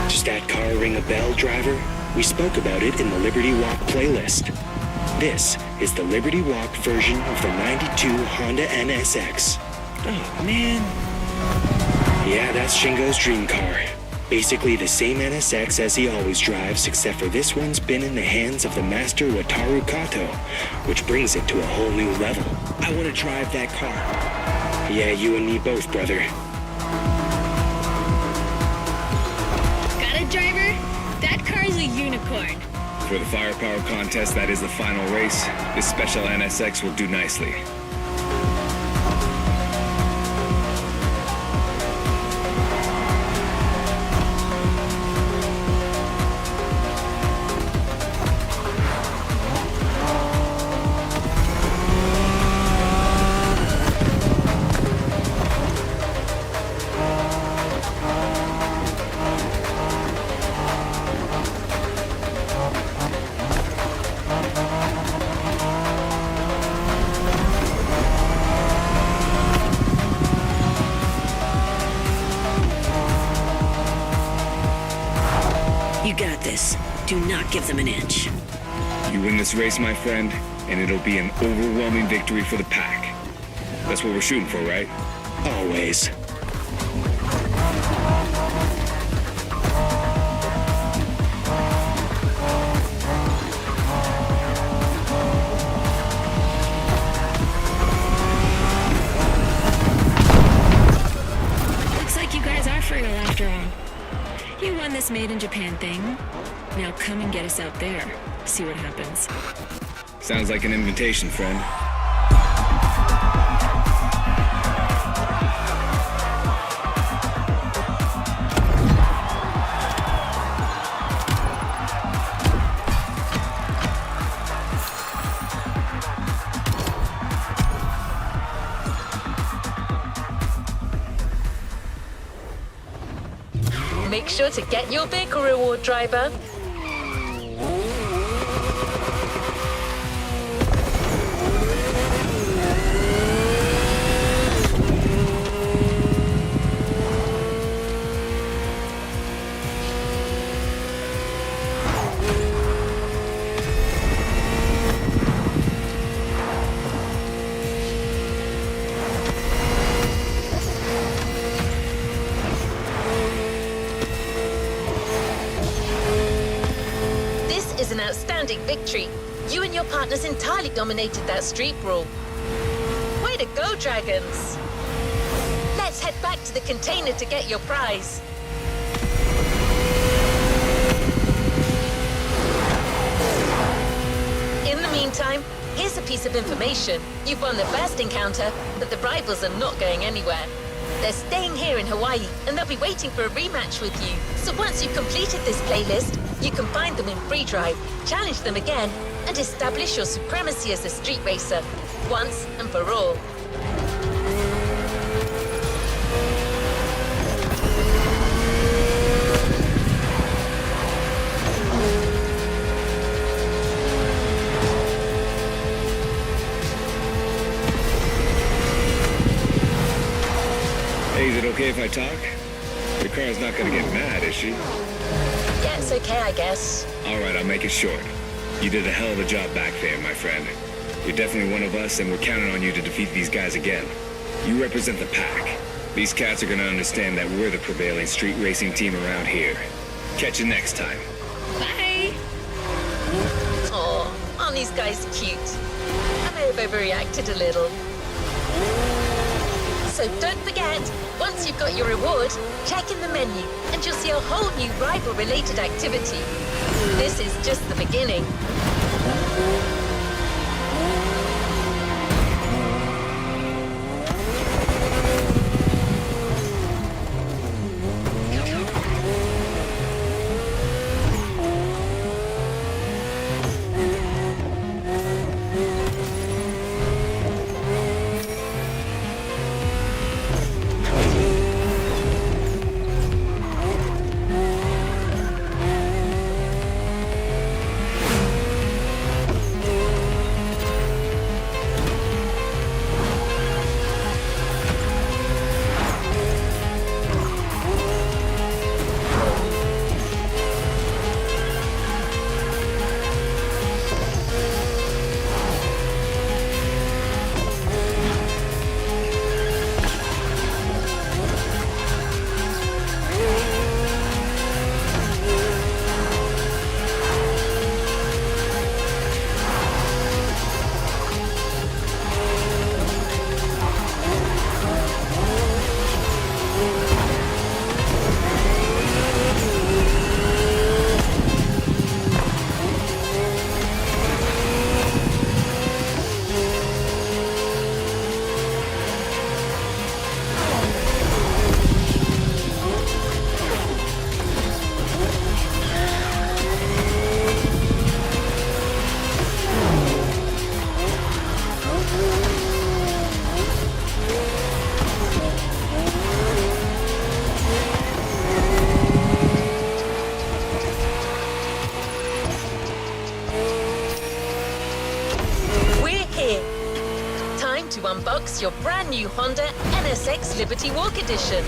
Does that car ring a bell, driver? We spoke about it in the Liberty Walk playlist. This is the Liberty Walk version of the 92 Honda NSX. Oh, man. Yeah, that's Shingo's dream car. Basically the same NSX as he always drives, except for this one's been in the hands of the master Wataru Kato, which brings it to a whole new level. I want to drive that car. Yeah, you and me both, brother. Got it, driver? That car's a unicorn. For the firepower contest that is the final race, this special NSX will do nicely. You got this. Do not give them an inch. You win this race, my friend, and it'll be an overwhelming victory for the pack. That's what we're shooting for, right? Always. Looks like you guys are for real after all. You won this Made in Japan thing. Now come and get us out there. See what happens. Sounds like an invitation, friend. Make sure to get your vehicle reward, driver. Is an outstanding victory. You and your partners entirely dominated that street brawl. Way to go, Dragons! Let's head back to the container to get your prize. In the meantime, here's a piece of information. You've won the first encounter, but the rivals are not going anywhere. They're staying here in Hawaii, and they'll be waiting for a rematch with you. So once you've completed this playlist, you can find them in free drive, challenge them again, and establish your supremacy as a street racer, once and for all. Hey, is it okay if I talk? The car's not gonna get mad, is she? Yeah, it's okay, I guess. All right, I'll make it short. You did a hell of a job back there, my friend. You're definitely one of us, and we're counting on you to defeat these guys again. You represent the pack. These cats are gonna understand that we're the prevailing street racing team around here. Catch you next time. Bye! Aw, aren't these guys cute? I may have overreacted a little. So don't forget, once you've got your reward, check in the menu and you'll see a whole new rival-related activity. This is just the beginning. your brand new Honda NSX Liberty Walk Edition.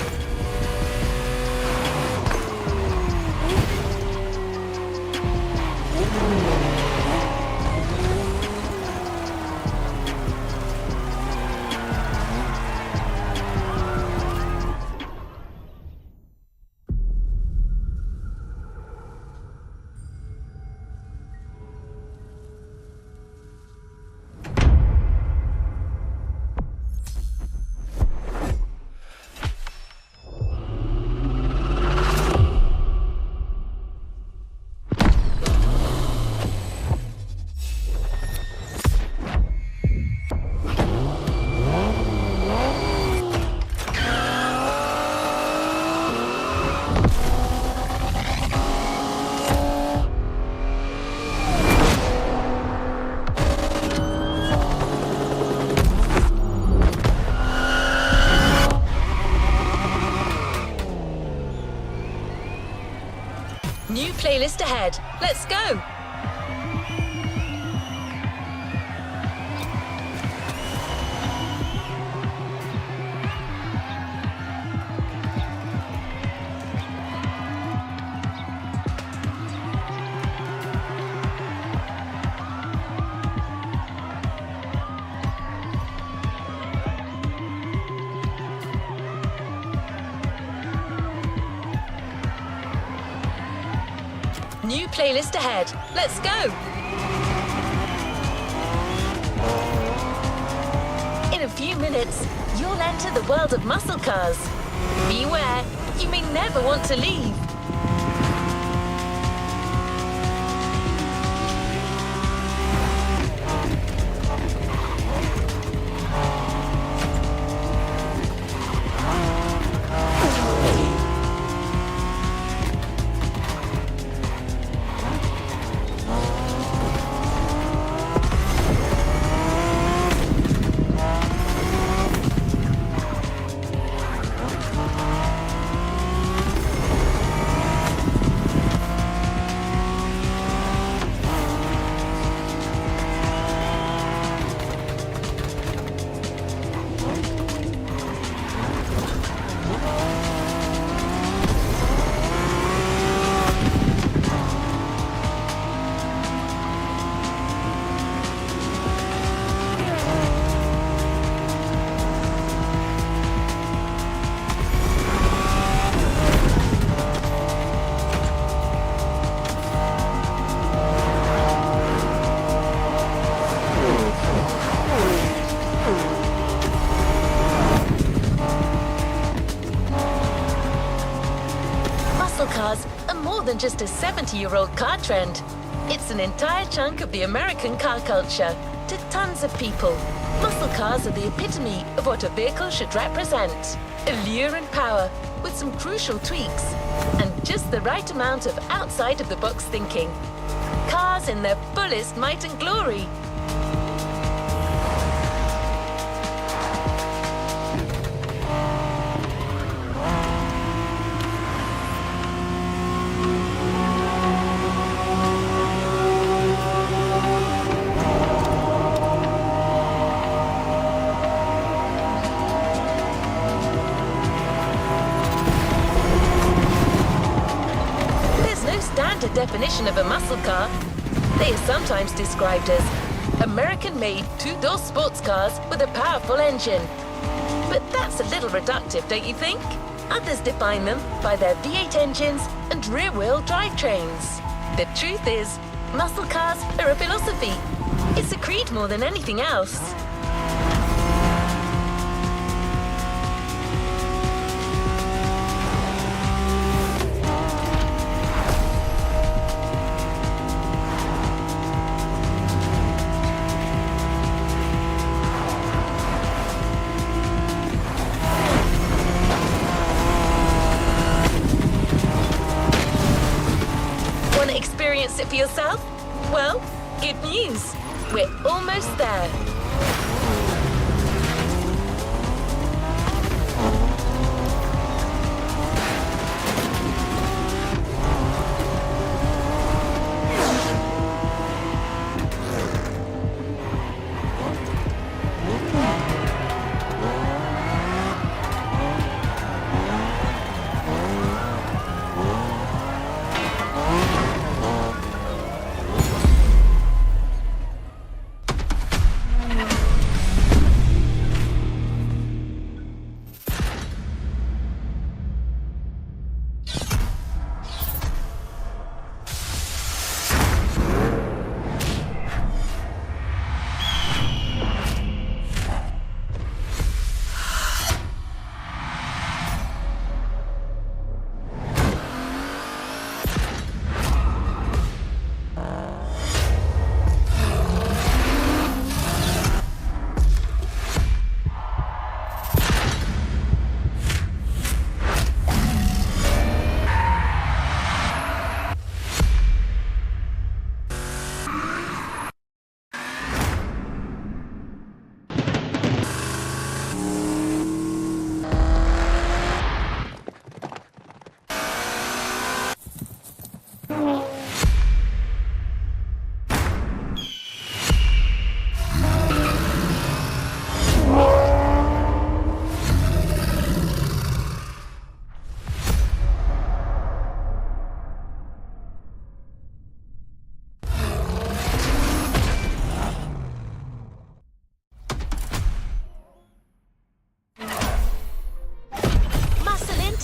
New playlist ahead. Let's go! New playlist ahead. Let's go! In a few minutes, you'll enter the world of muscle cars. Beware, you may never want to leave. Muscle cars are more than just a 70-year-old car trend. It's an entire chunk of the American car culture. To tons of people, muscle cars are the epitome of what a vehicle should represent. Allure and power, with some crucial tweaks, and just the right amount of outside-of-the-box thinking. Cars in their fullest might and glory. Definition of a muscle car. They are sometimes described as American-made two-door sports cars with a powerful engine. But that's a little reductive, don't you think? Others define them by their V8 engines and rear-wheel drivetrains. The truth is, muscle cars are a philosophy. It's a creed more than anything else. Experience it for yourself? Well, good news. We're almost there.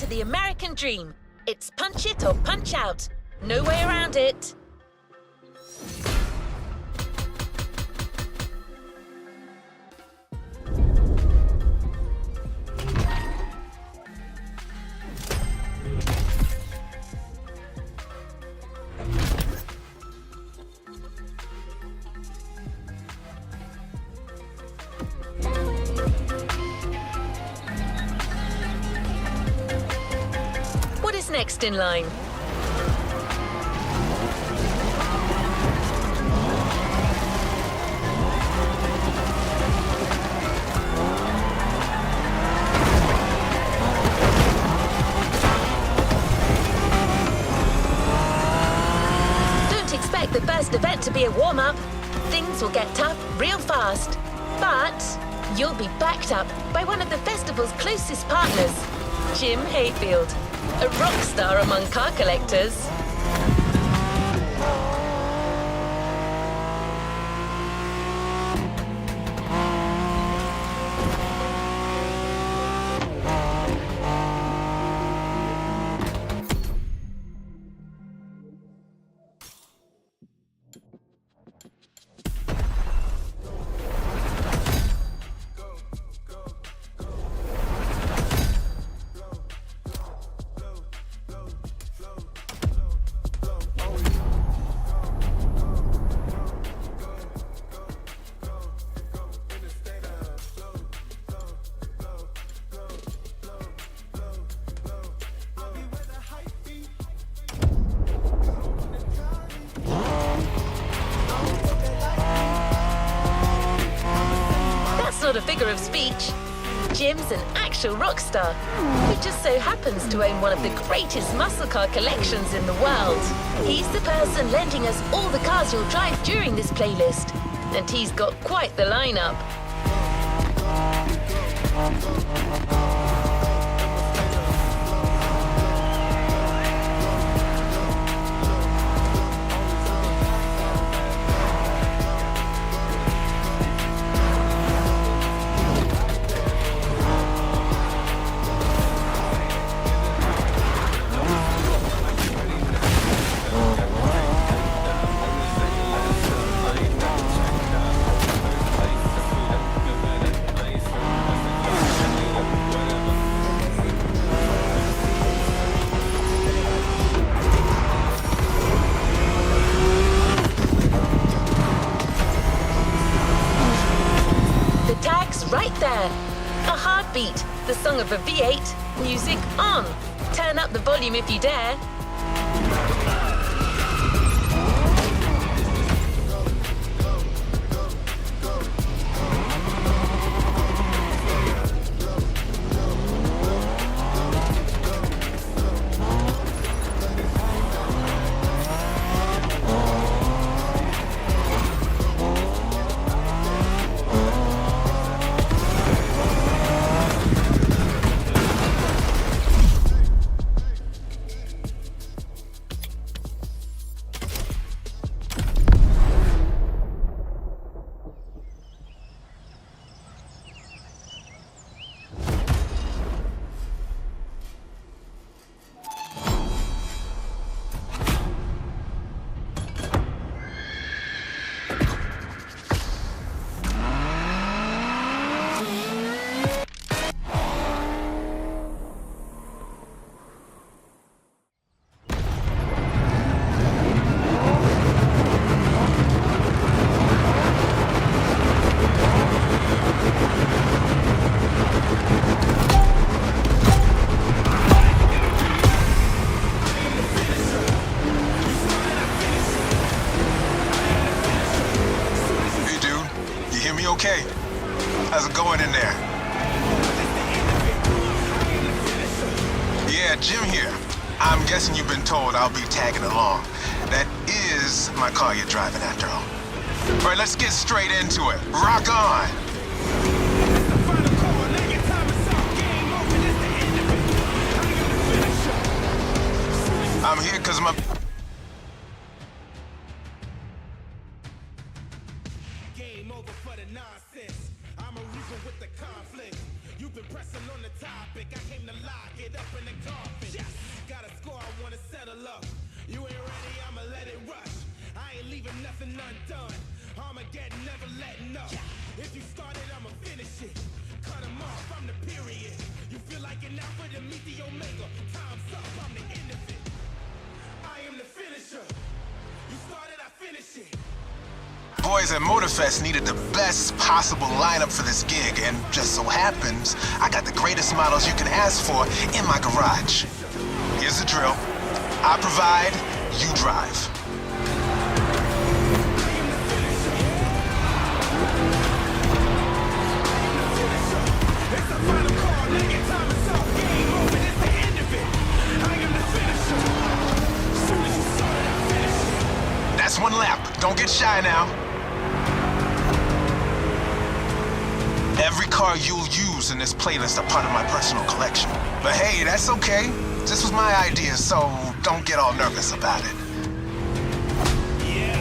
to the American dream. It's punch it or punch out. No way around it. What is next in line? Don't expect the first event to be a warm-up. Things will get tough real fast. But you'll be backed up by one of the festival's closest partners, Jim Hayfield, a rock star among car collectors. Not a figure of speech. Jim's an actual rock star who just so happens to own one of the greatest muscle car collections in the world. He's the person lending us all the cars you'll drive during this playlist, and he's got quite the lineup. Right there. A heartbeat, the song of a V8, music on. Turn up the volume if you dare. Okay. How's it going in there? Yeah, Jim here. I'm guessing you've been told I'll be tagging along. That is my car you're driving after all. All right, let's get straight into it. Rock on! I'm here because my... Game over for the nonsense. I'm a reason with the conflict. You've been pressing Listen on the topic, I came to lock it up in the coffin. Yes, got a score I wanna settle up. You ain't ready, I'ma let it rush. I ain't leaving nothing undone. Armageddon never letting up. If you started, I'ma finish it. Cut 'em off, I'm the period. You feel like an alpha to meet the omega. Time's up, I'm the end of it. I am the finisher. You started, I finish it. Boys at Motorfest needed the best possible lineup for this gig, and just so happens, I got the greatest models you can ask for in my garage. Here's the drill. I provide, you drive. That's one lap. Don't get shy now. Every car you'll use in this playlist are part of my personal collection. But hey, that's okay. This was my idea, so don't get all nervous about it. Yeah,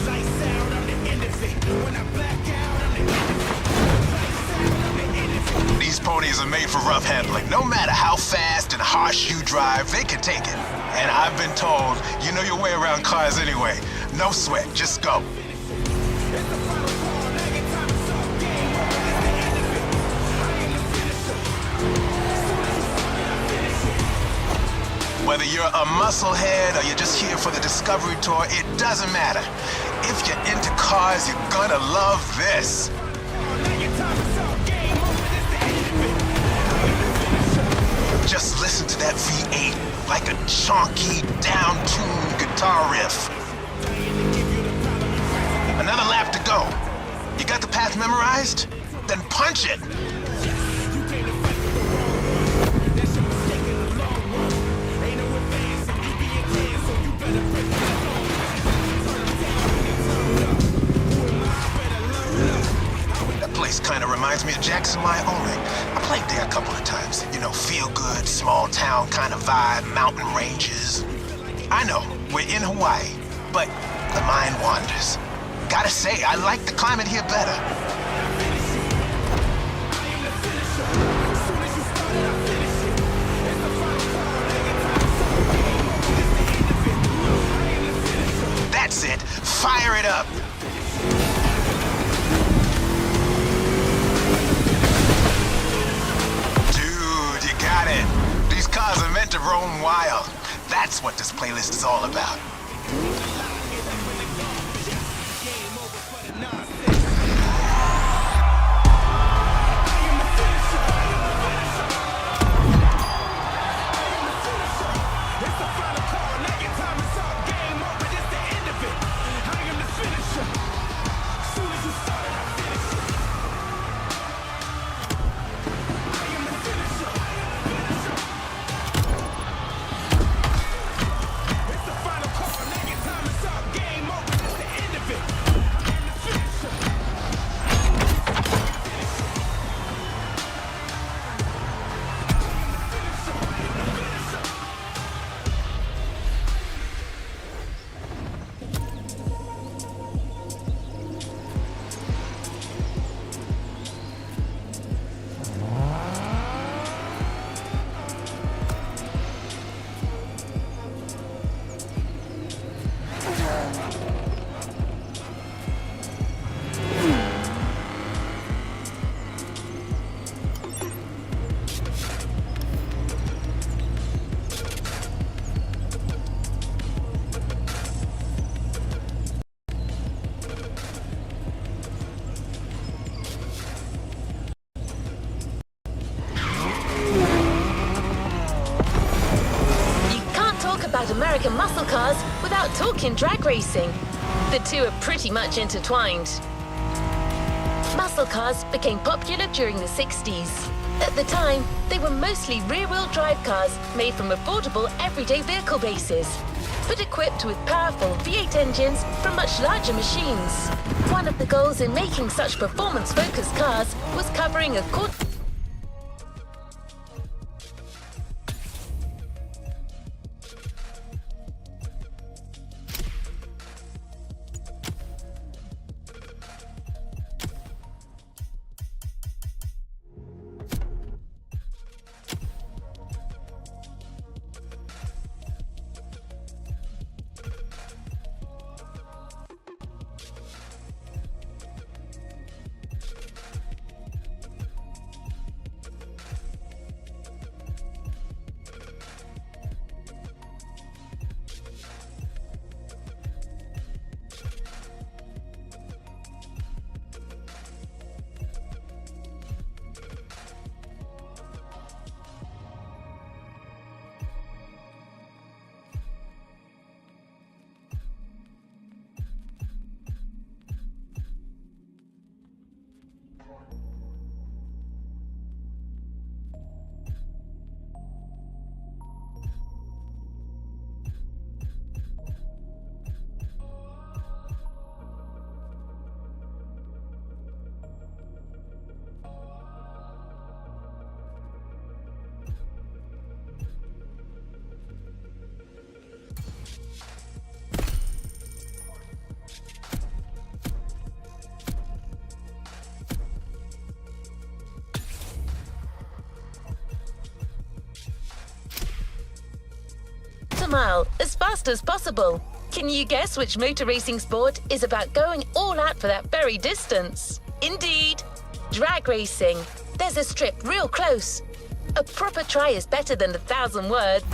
lights out, I'm the end of it. When I black out, I'm the end of it. Lights out, I'm the end of it. These ponies are made for rough handling. No matter how fast and harsh you drive, they can take it. And I've been told, you know your way around cars anyway. No sweat, just go. Whether you're a musclehead or you're just here for the Discovery Tour, it doesn't matter. If you're into cars, you're gonna love this. Just listen to that V8 like a chunky, down-tuned guitar riff. Another lap to go. You got the path memorized? Then punch it! That place kind of reminds me of Jackson, Wyoming. I played there a couple of times. You know, feel good, small town kind of vibe, mountain ranges. I know, we're in Hawaii, but the mind wanders. Gotta say, I like the climate here better. That's it. Fire it up. Dude, you got it. These cars are meant to roam wild. That's what this playlist is all about. American muscle cars without talking drag racing. The two are pretty much intertwined. Muscle cars became popular during the 60s. At the time, they were mostly rear-wheel drive cars made from affordable everyday vehicle bases, but equipped with powerful V8 engines from much larger machines. One of the goals in making such performance-focused cars was covering a quarter mile as fast as possible. Can you guess which motor racing sport is about going all out for that very distance? Indeed, drag racing. There's a strip real close. A proper try is better than 1,000 words.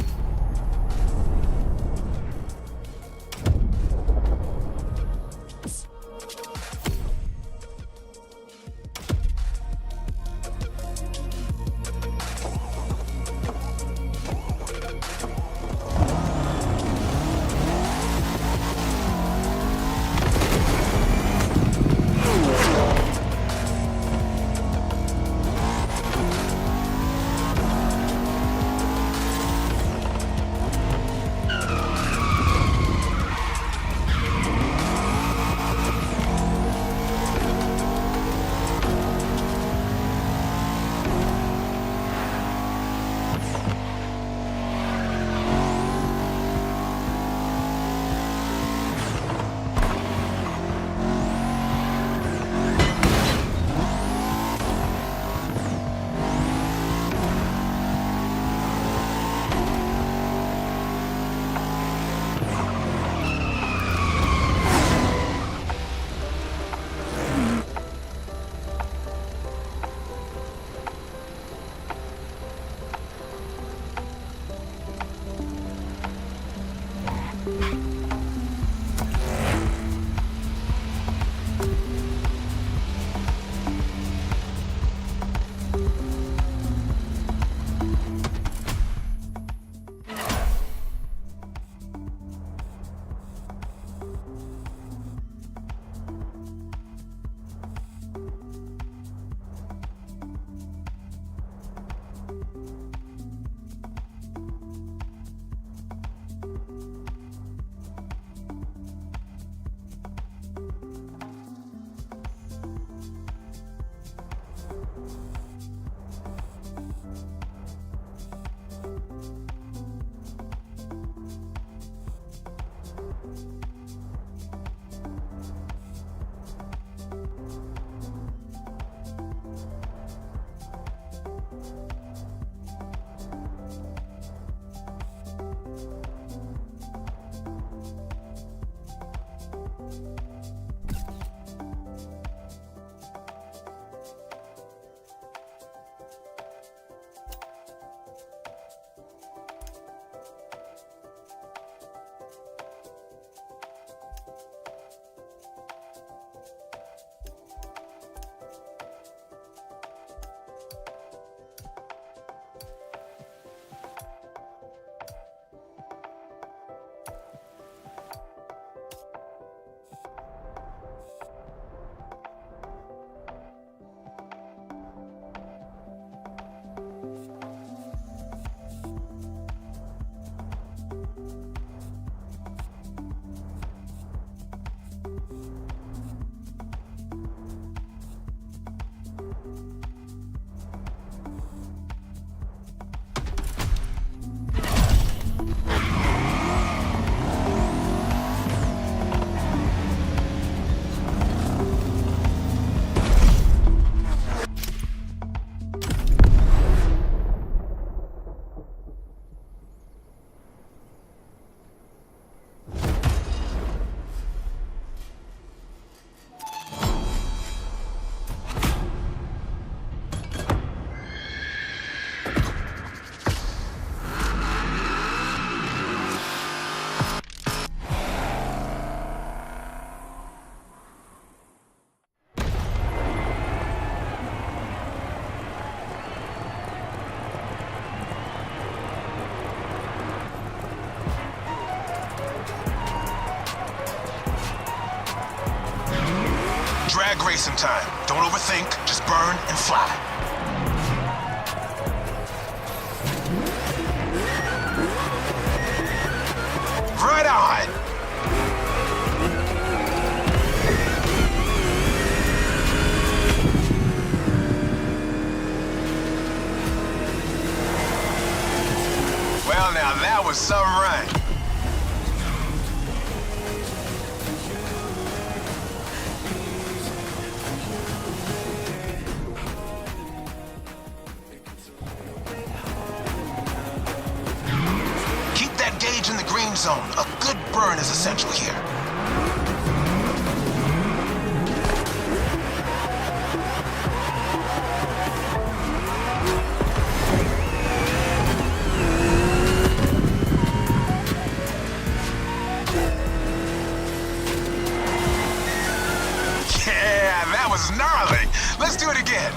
Drag racing time. Don't overthink, just burn and fly. Right on! Well, now that was some run. Keep that gauge in the green. zone. A good burn is essential here. Yeah, that was gnarly. Let's do it again.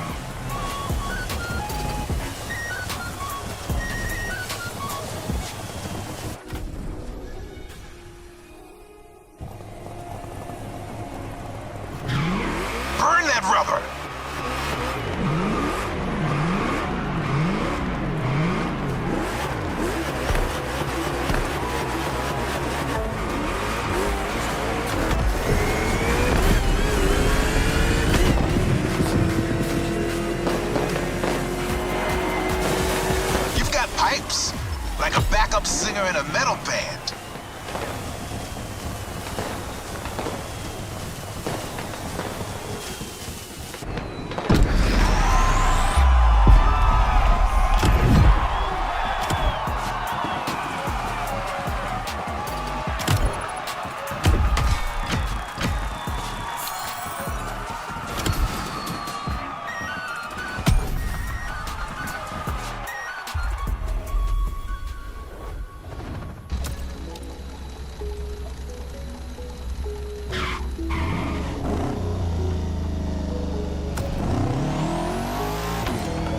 Burn that rubber! You've got pipes, like a backup singer in a metal band.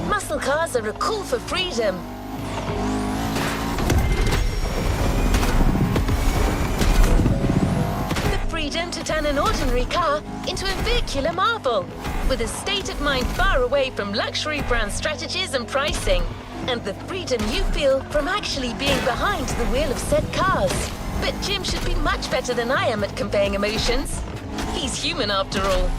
Muscle cars are a call for freedom. The freedom to turn an ordinary car into a vehicular marvel, with a state of mind far away from luxury brand strategies and pricing, and the freedom you feel from actually being behind the wheel of said cars. But Jim should be much better than I am at conveying emotions. He's human after all.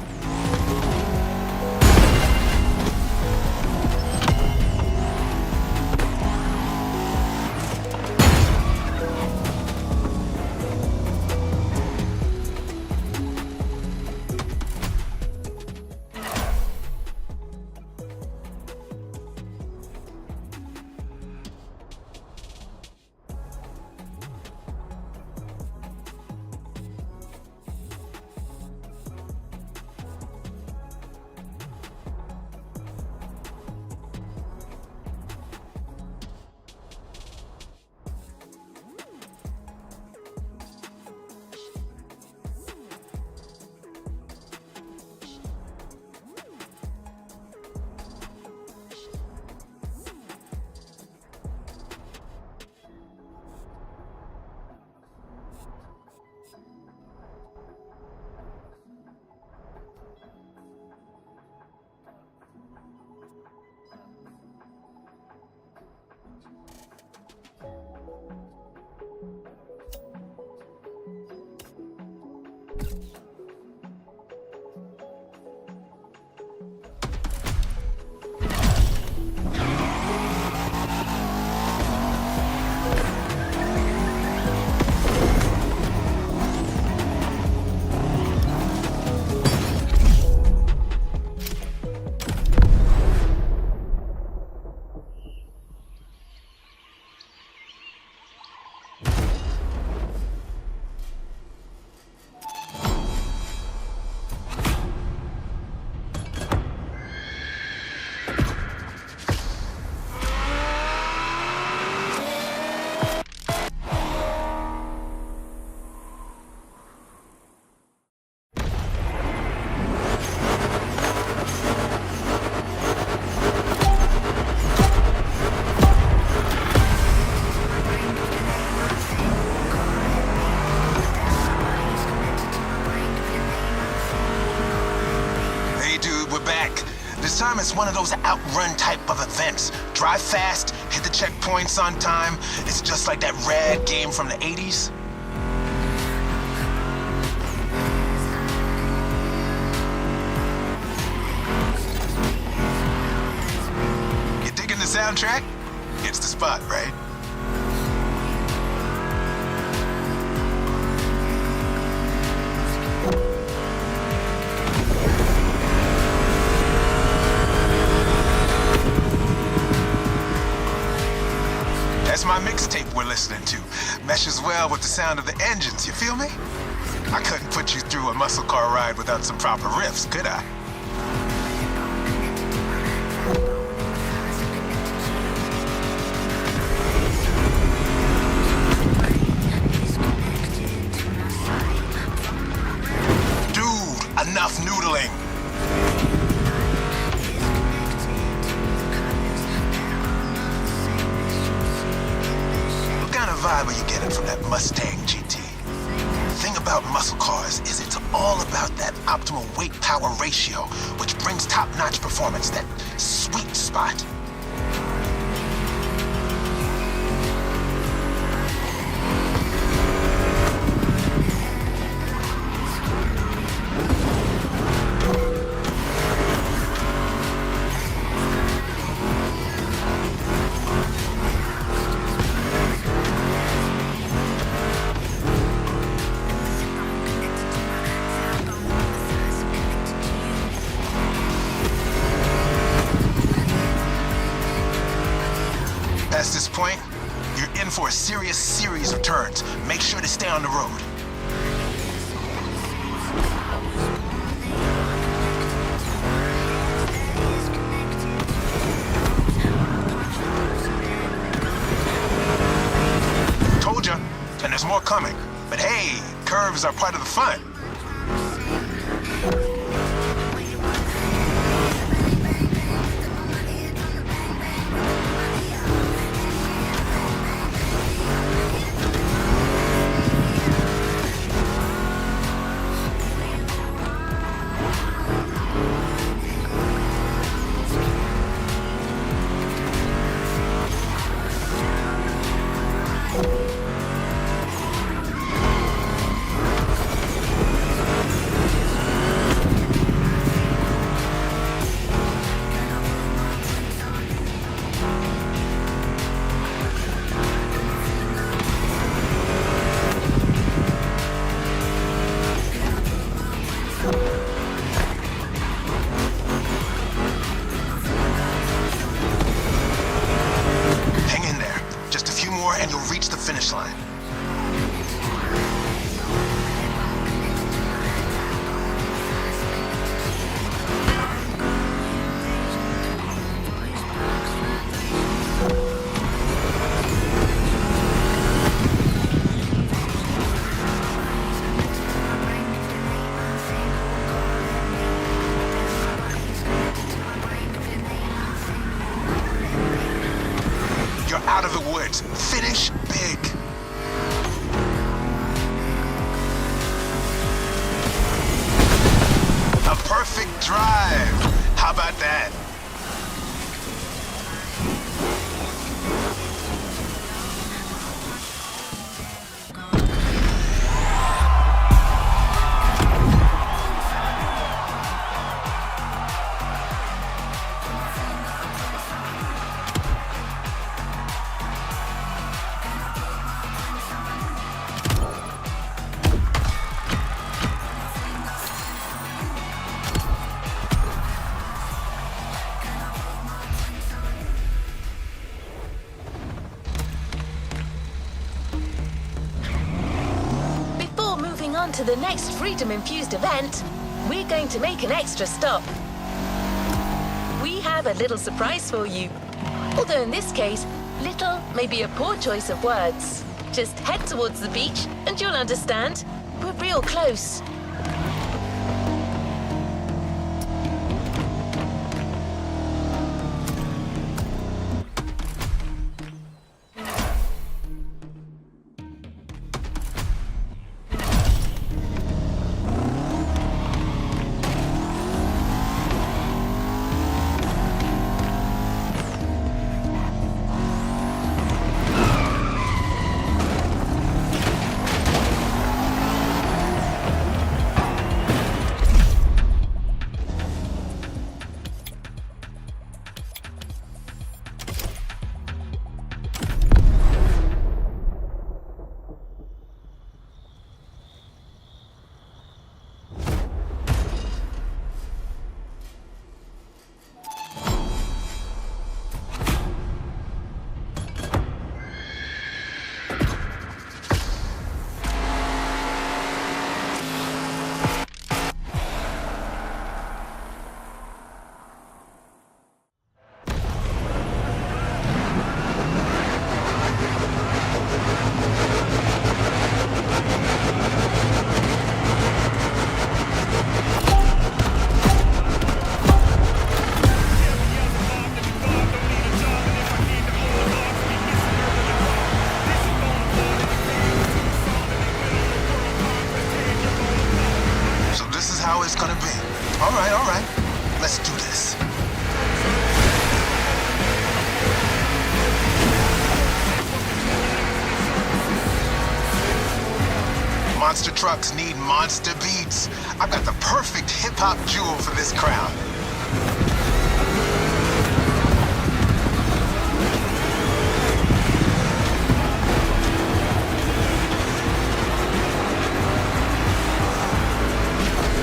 This time it's one of those outrun type of events. Drive fast, hit the checkpoints on time. It's just like that rad game from the 80s. You digging the soundtrack? It's the spot, right? That's my mixtape we're listening to. Meshes well with the sound of the engines, you feel me? I couldn't put you through a muscle car ride without some proper riffs, could I? Dude, enough noodling. What kind of vibe are you getting from that Mustang GT? The thing about muscle cars is it's all about that optimal weight-power ratio, which brings top-notch performance, that sweet spot. Past this point, you're in for a serious series of turns. Make sure to stay on the road. Told ya, and there's more coming. But hey, curves are part of the fun. Hang in there. Just a few more and you'll reach the finish line. You're out of the woods. Finish big. A perfect drive. How about that? Before moving on to the next freedom-infused event, we're going to make an extra stop. We have a little surprise for you. Although in this case, little may be a poor choice of words. Just head towards the beach and you'll understand. We're real close. Monster trucks need monster beats. I've got the perfect hip-hop jewel for this crowd.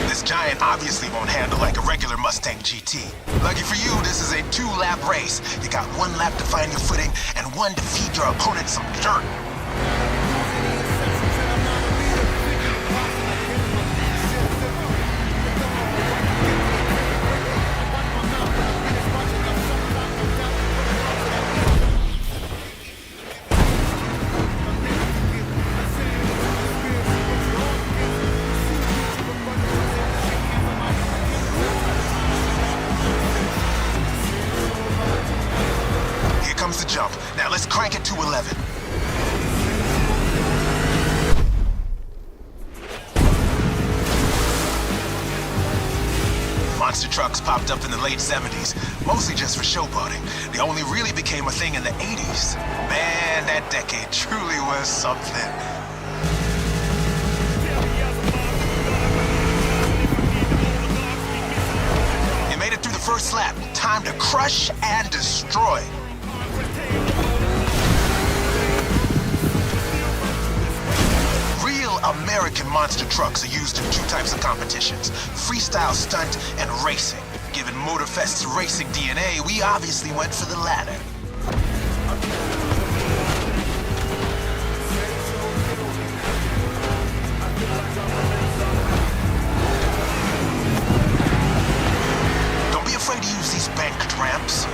This giant obviously won't handle like a regular Mustang GT. Lucky for you, this is a 2-lap race. You got 1 lap to find your footing and 1 to feed your opponent some dirt. The jump. Now let's crank it to 11. Monster trucks popped up in the late 70s, mostly just for showboating. They only really became a thing in the 80s. Man, that decade truly was something. You made it through the first lap. Time to crush and destroy. Real American monster trucks are used in 2 types of competitions: freestyle stunt and racing. Given Motorfest's racing DNA, we obviously went for the latter. Don't be afraid to use these banked ramps.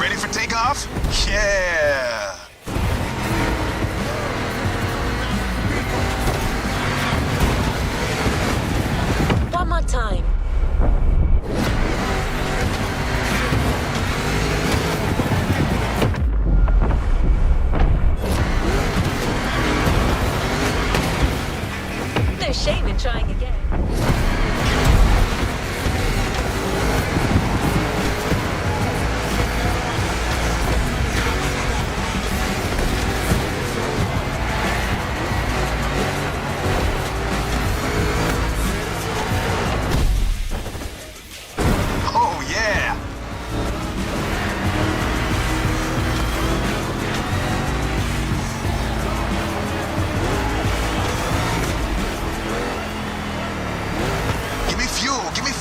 Ready for takeoff? Yeah! One more time. No shame in trying again.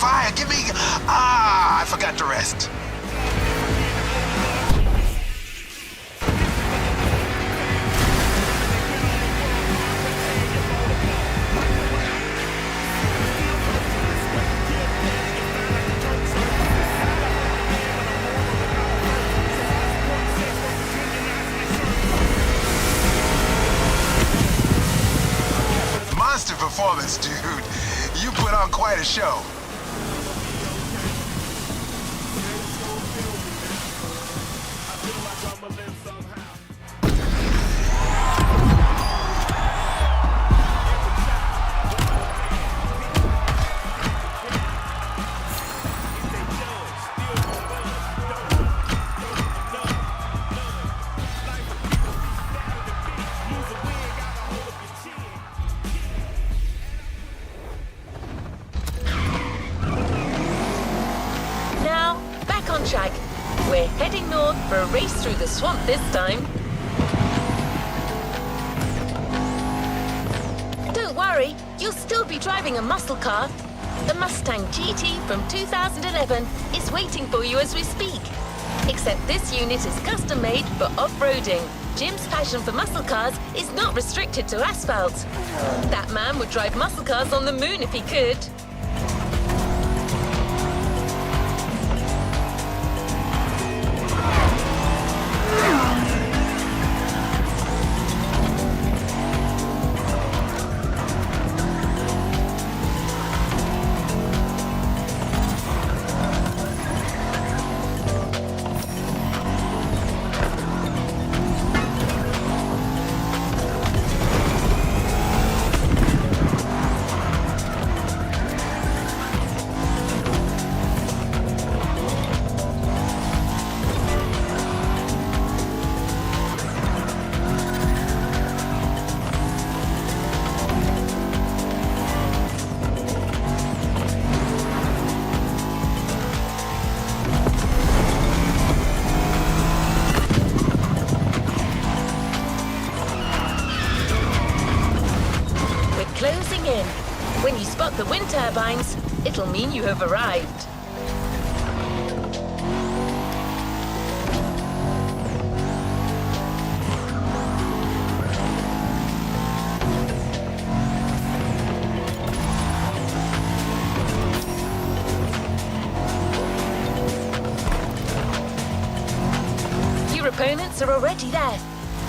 Fire, give me... I forgot to rest. Monster performance, dude. You put on quite a show. Track. We're heading north for a race through the swamp this time. Don't worry, you'll still be driving a muscle car. The Mustang GT from 2011 is waiting for you as we speak. Except this unit is custom made for off-roading. Jim's passion for muscle cars is not restricted to asphalt. That man would drive muscle cars on the moon if he could. turbines. It'll mean you have arrived. Your opponents are already there.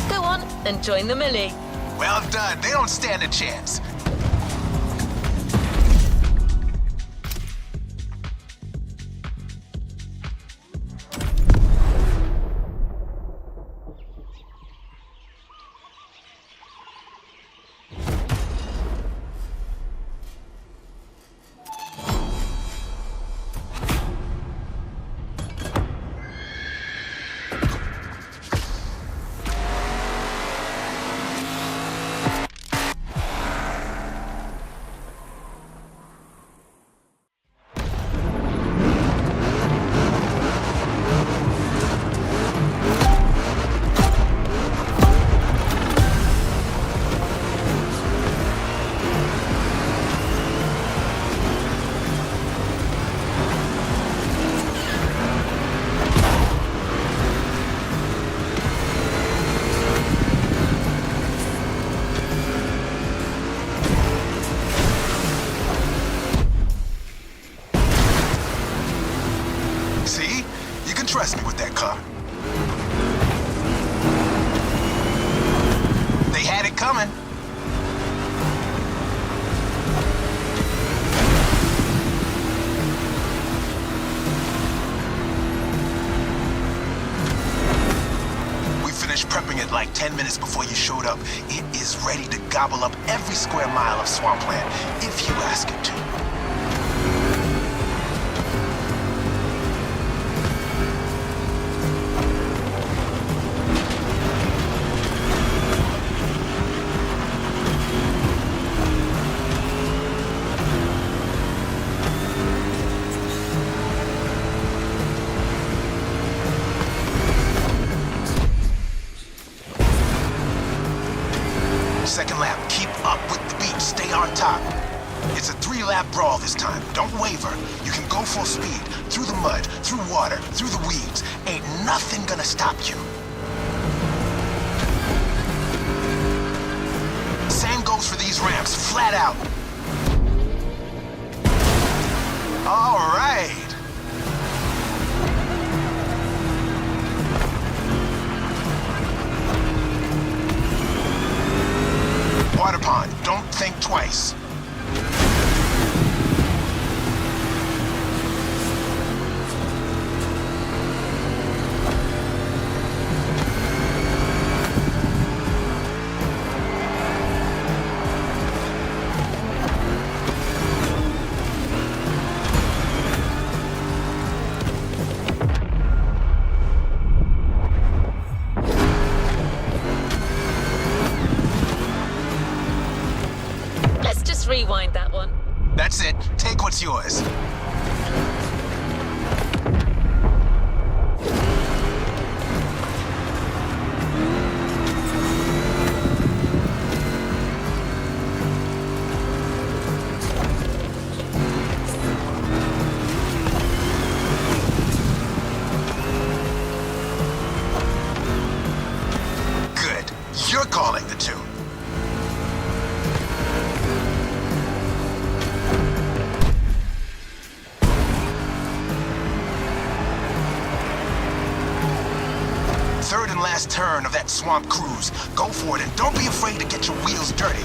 Go on and join the melee. Well done. They don't stand a chance. See? You can trust me with that car. They had it coming. We finished prepping it like 10 minutes before you showed up. It is ready to gobble up every square mile of swampland, if you ask it to. Second lap, keep up with the beat, stay on top. It's a 3-lap brawl this time, don't waver. You can go full speed, through the mud, through water, through the weeds. Ain't nothing gonna stop you. Same goes for these ramps, flat out. All right. Water pond, don't think twice. Rewind that one. That's it. Take what's yours. Good. You're calling the tune. Third and last turn of that swamp cruise. Go for it and don't be afraid to get your wheels dirty.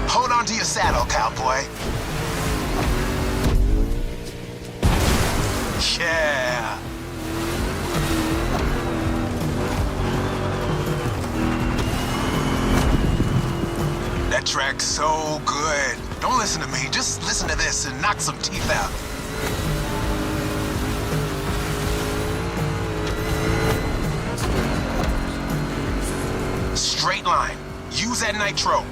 Hold on to your saddle, cowboy. Yeah. That track's so good. Don't listen to me, just listen to this and knock some teeth out. Straight line. Use that nitro.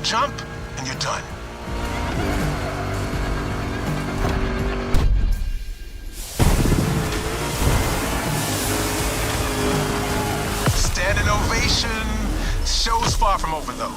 jump, and you're done. Standing ovation. Show's far from over, though.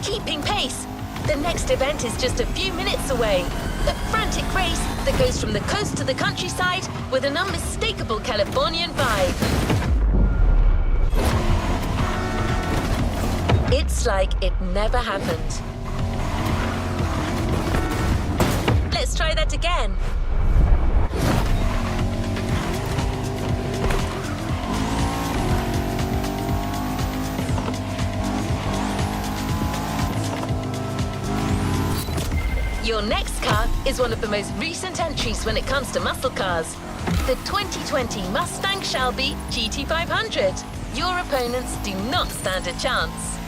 Keeping pace. The next event is just a few minutes away. The frantic race that goes from the coast to the countryside with an unmistakable Californian vibe. It's like it never happened. Let's try that again. Your next car is one of the most recent entries when it comes to muscle cars. The 2020 Mustang Shelby GT500. Your opponents do not stand a chance.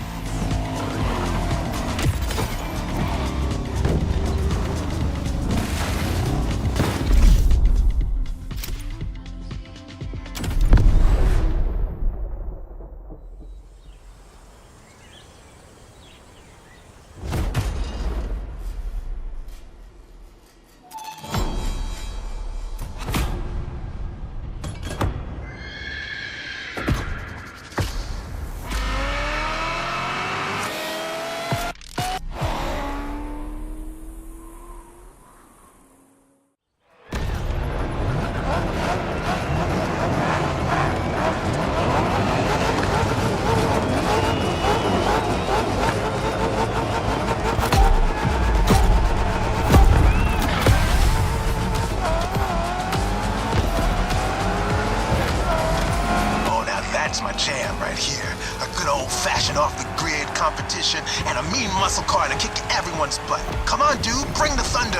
jam right here. A good old-fashioned off-the-grid competition and a mean muscle car to kick everyone's butt. Come on, dude, bring the thunder.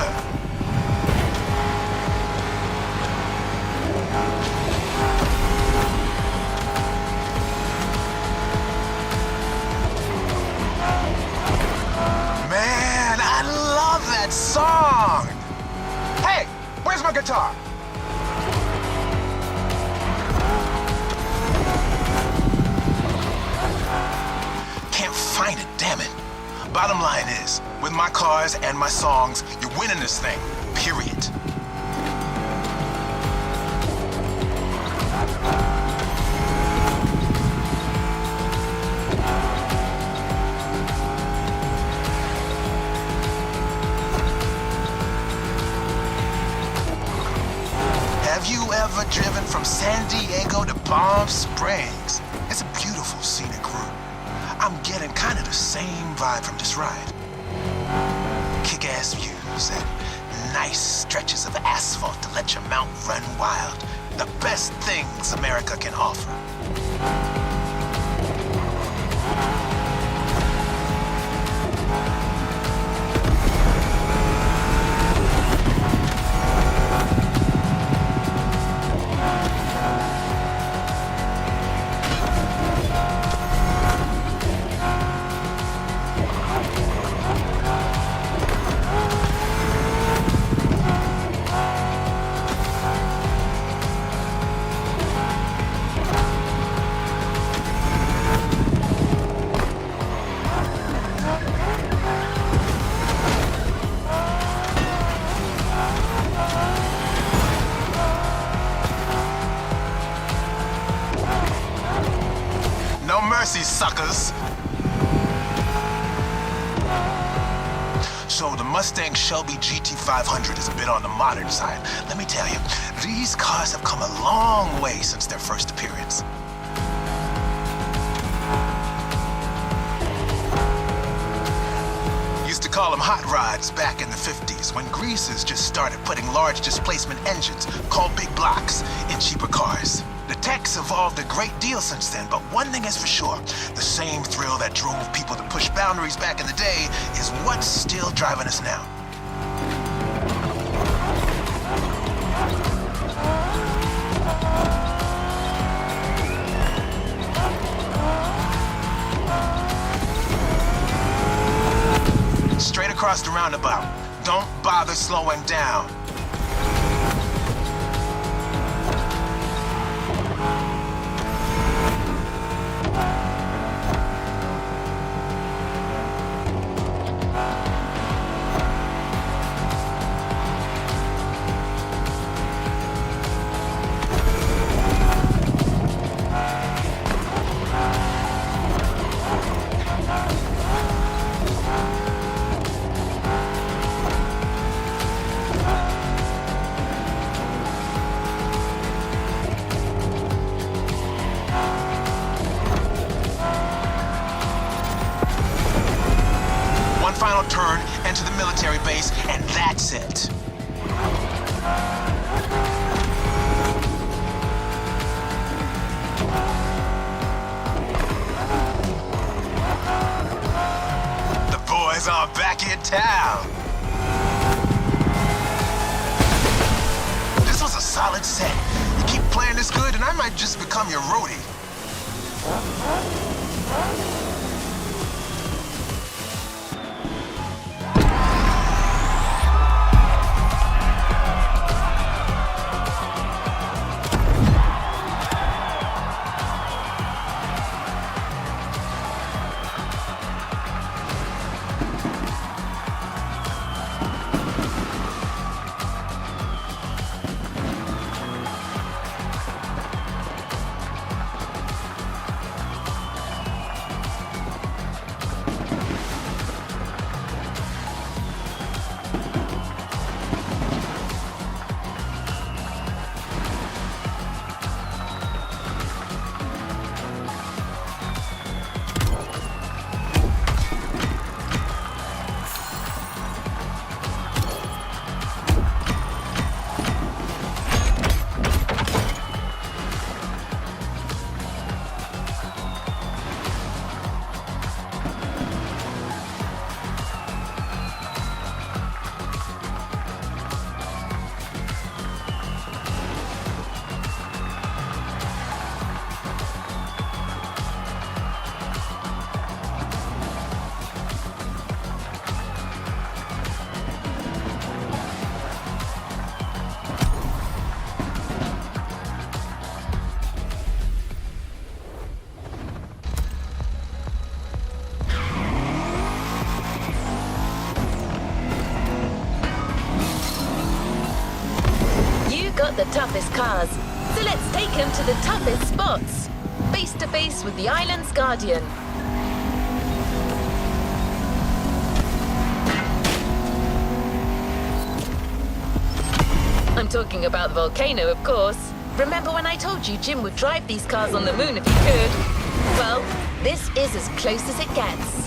Man, I love that song. Hey, where's my guitar? Can't find it, damn it. Bottom line is, with my cars and my songs, you're winning this thing, period. Have you ever driven from San Diego to Palm Springs? It's a beautiful scenic route. I'm getting kind of the same vibe from this ride. Kick-ass views and nice stretches of asphalt to let your mount run wild. The best things America can offer. No mercy, suckers. So the Mustang Shelby GT500 is a bit on the modern side. Let me tell you, these cars have come a long way since their first appearance. Used to call them hot rods back in the 50s when greasers just started putting large displacement engines, called big blocks, in cheaper cars. The tech's evolved a great deal since then, but one thing is for sure, the same thrill that drove people to push boundaries back in the day is what's still driving us now. Straight across the roundabout. Don't bother slowing down. Final turn, enter the military base, and that's it. The boys are back in town. This was a solid set. You keep playing this good, and I might just become your roadie. Got the toughest cars, so let's take them to the toughest spots. Face to face with the island's guardian. I'm talking about the volcano, of course. Remember when I told you Jim would drive these cars on the moon if he could? Well, this is as close as it gets.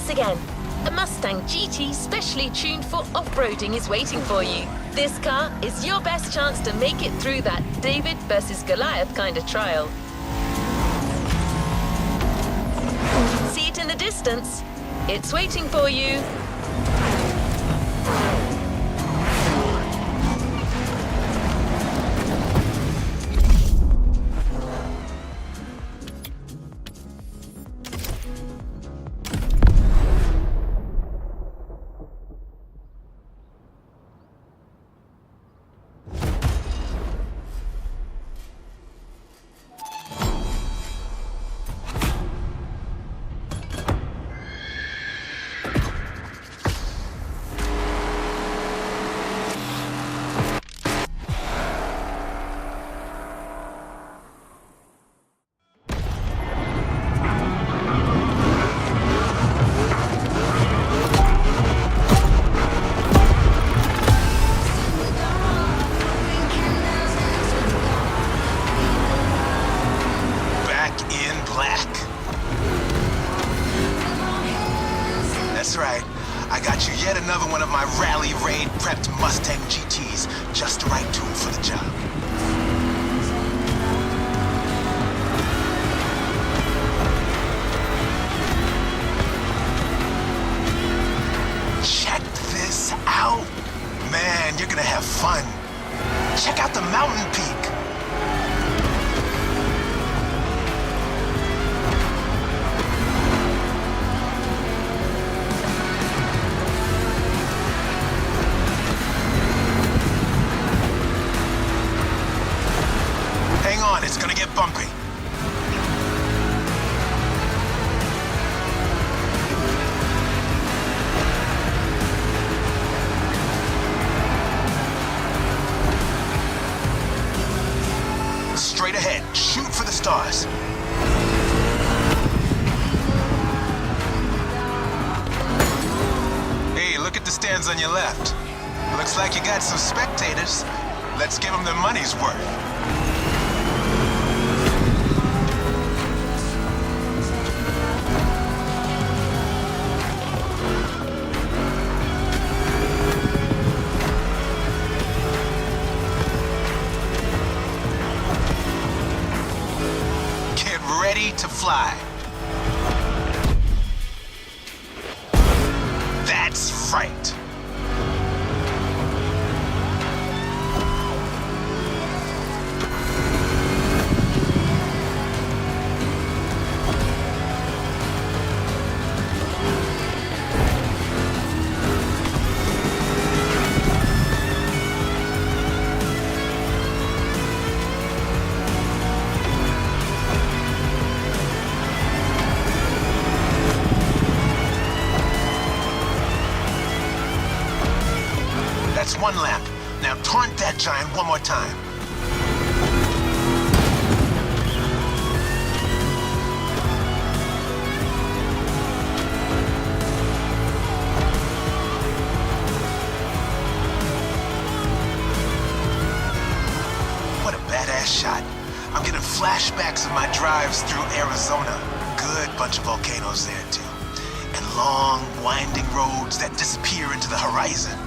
Again, a Mustang GT specially tuned for off-roading is waiting for you. This car is your best chance to make it through that David versus Goliath kind of trial. See it in the distance? It's waiting for you. That's right. I got you yet another one of my rally raid prepped Mustang GTs, just the right tool for the job. Check this out. Man, you're gonna have fun. Check out the mountain peak. Hang on, it's gonna get bumpy. Straight ahead, shoot for the stars. Hey, look at the stands on your left. Looks like you got some spectators. Let's give them their money's worth. Ready to fly. That's right. That's one lap. Now taunt that giant one more time. What a badass shot. I'm getting flashbacks of my drives through Arizona. Good bunch of volcanoes there too. And long, winding roads that disappear into the horizon.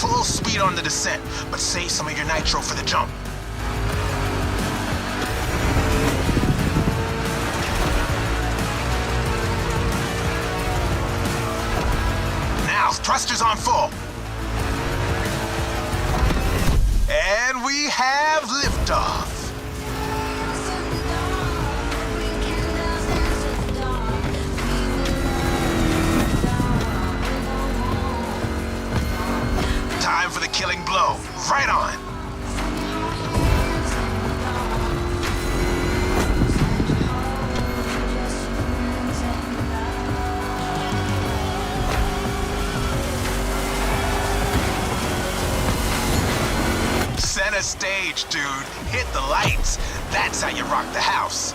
Full speed on the descent, but save some of your nitro for the jump. Now, thrusters on full. And we have liftoff. Time for the killing blow. Right on. stage, dude. Hit the lights. That's how you rock the house.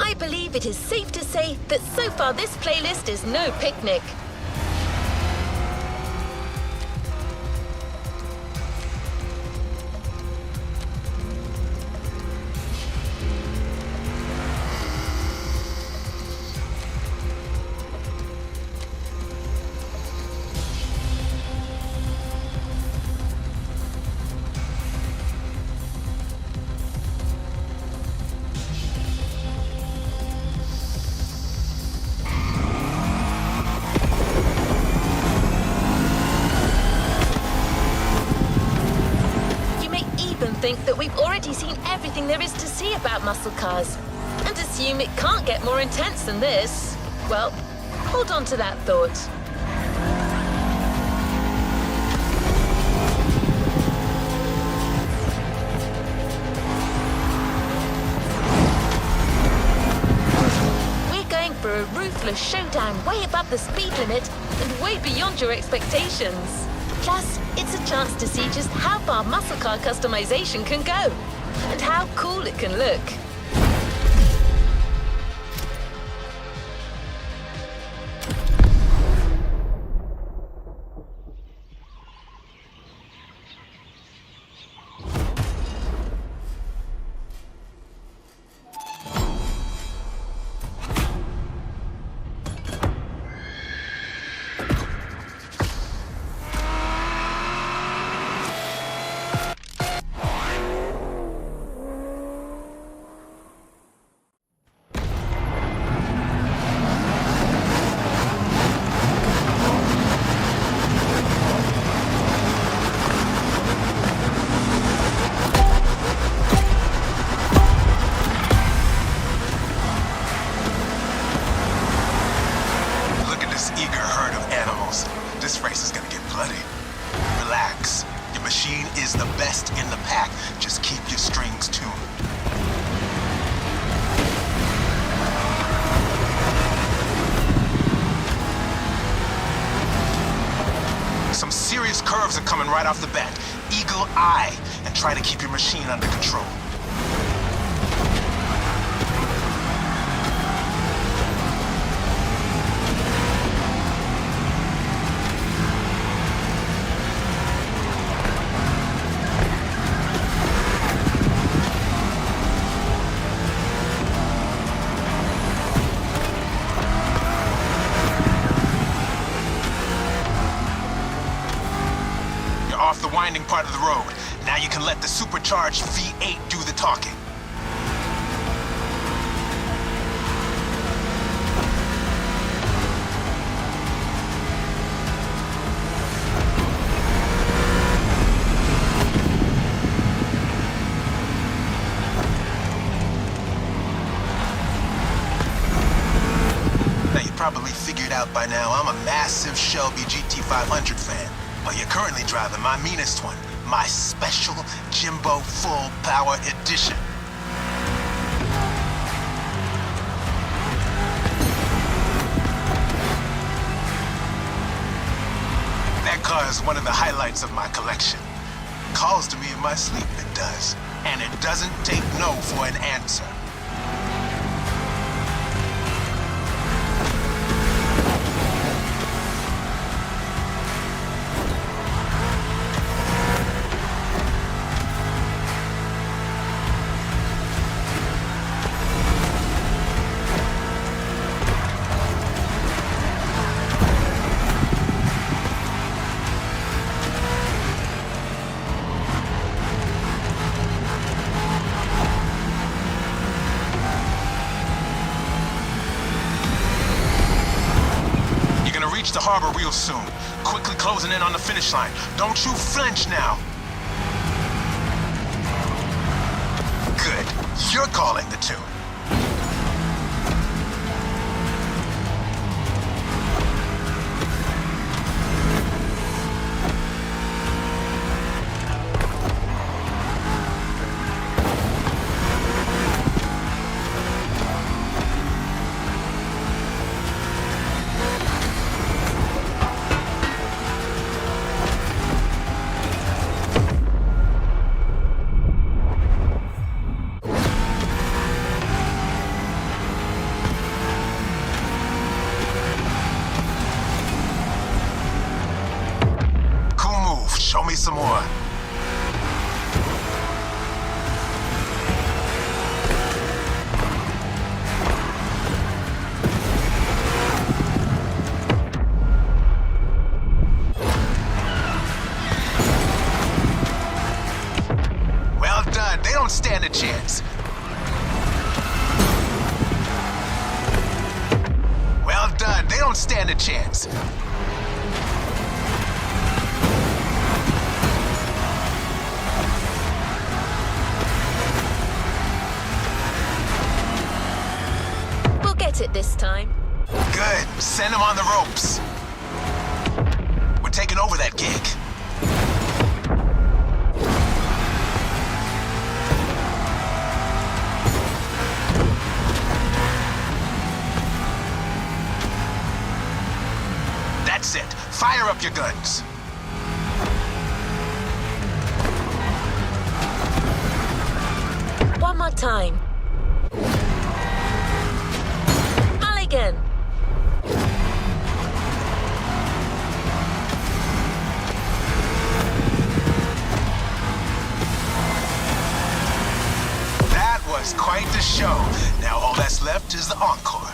I believe it is safe to say that so far this playlist is no picnic. Think that we've already seen everything there is to see about muscle cars, and assume it can't get more intense than this. Well, hold on to that thought. We're going for a ruthless showdown way above the speed limit and way beyond your expectations. Plus, it's a chance to see just how far muscle car customization can go, and how cool it can look. This race is gonna get bloody. Relax. Your machine is the best in the pack. Just keep your strings tuned. Some serious curves are coming right off the bat. Eagle eye, and try to keep your machine under control. Off the winding part of the road. Now you can let the supercharged V8 do the talking. Now you probably figured out by now I'm a massive Shelby GT500 fan. But you're currently driving my meanest one, my special Jimbo Full Power Edition. That car is one of the highlights of my collection. Calls to me in my sleep, it does. And it doesn't take no for an answer. reach the harbor real soon. Quickly closing in on the finish line. Don't you flinch now. Good. You're calling the tune. Show me some more. Well done. They don't stand a chance. Well done. They don't stand a chance. It this time. Good. Send them on the ropes. We're taking over that gig. That's it. Fire up your guns. One more time. Again. That was quite the show. Now all that's left is the encore.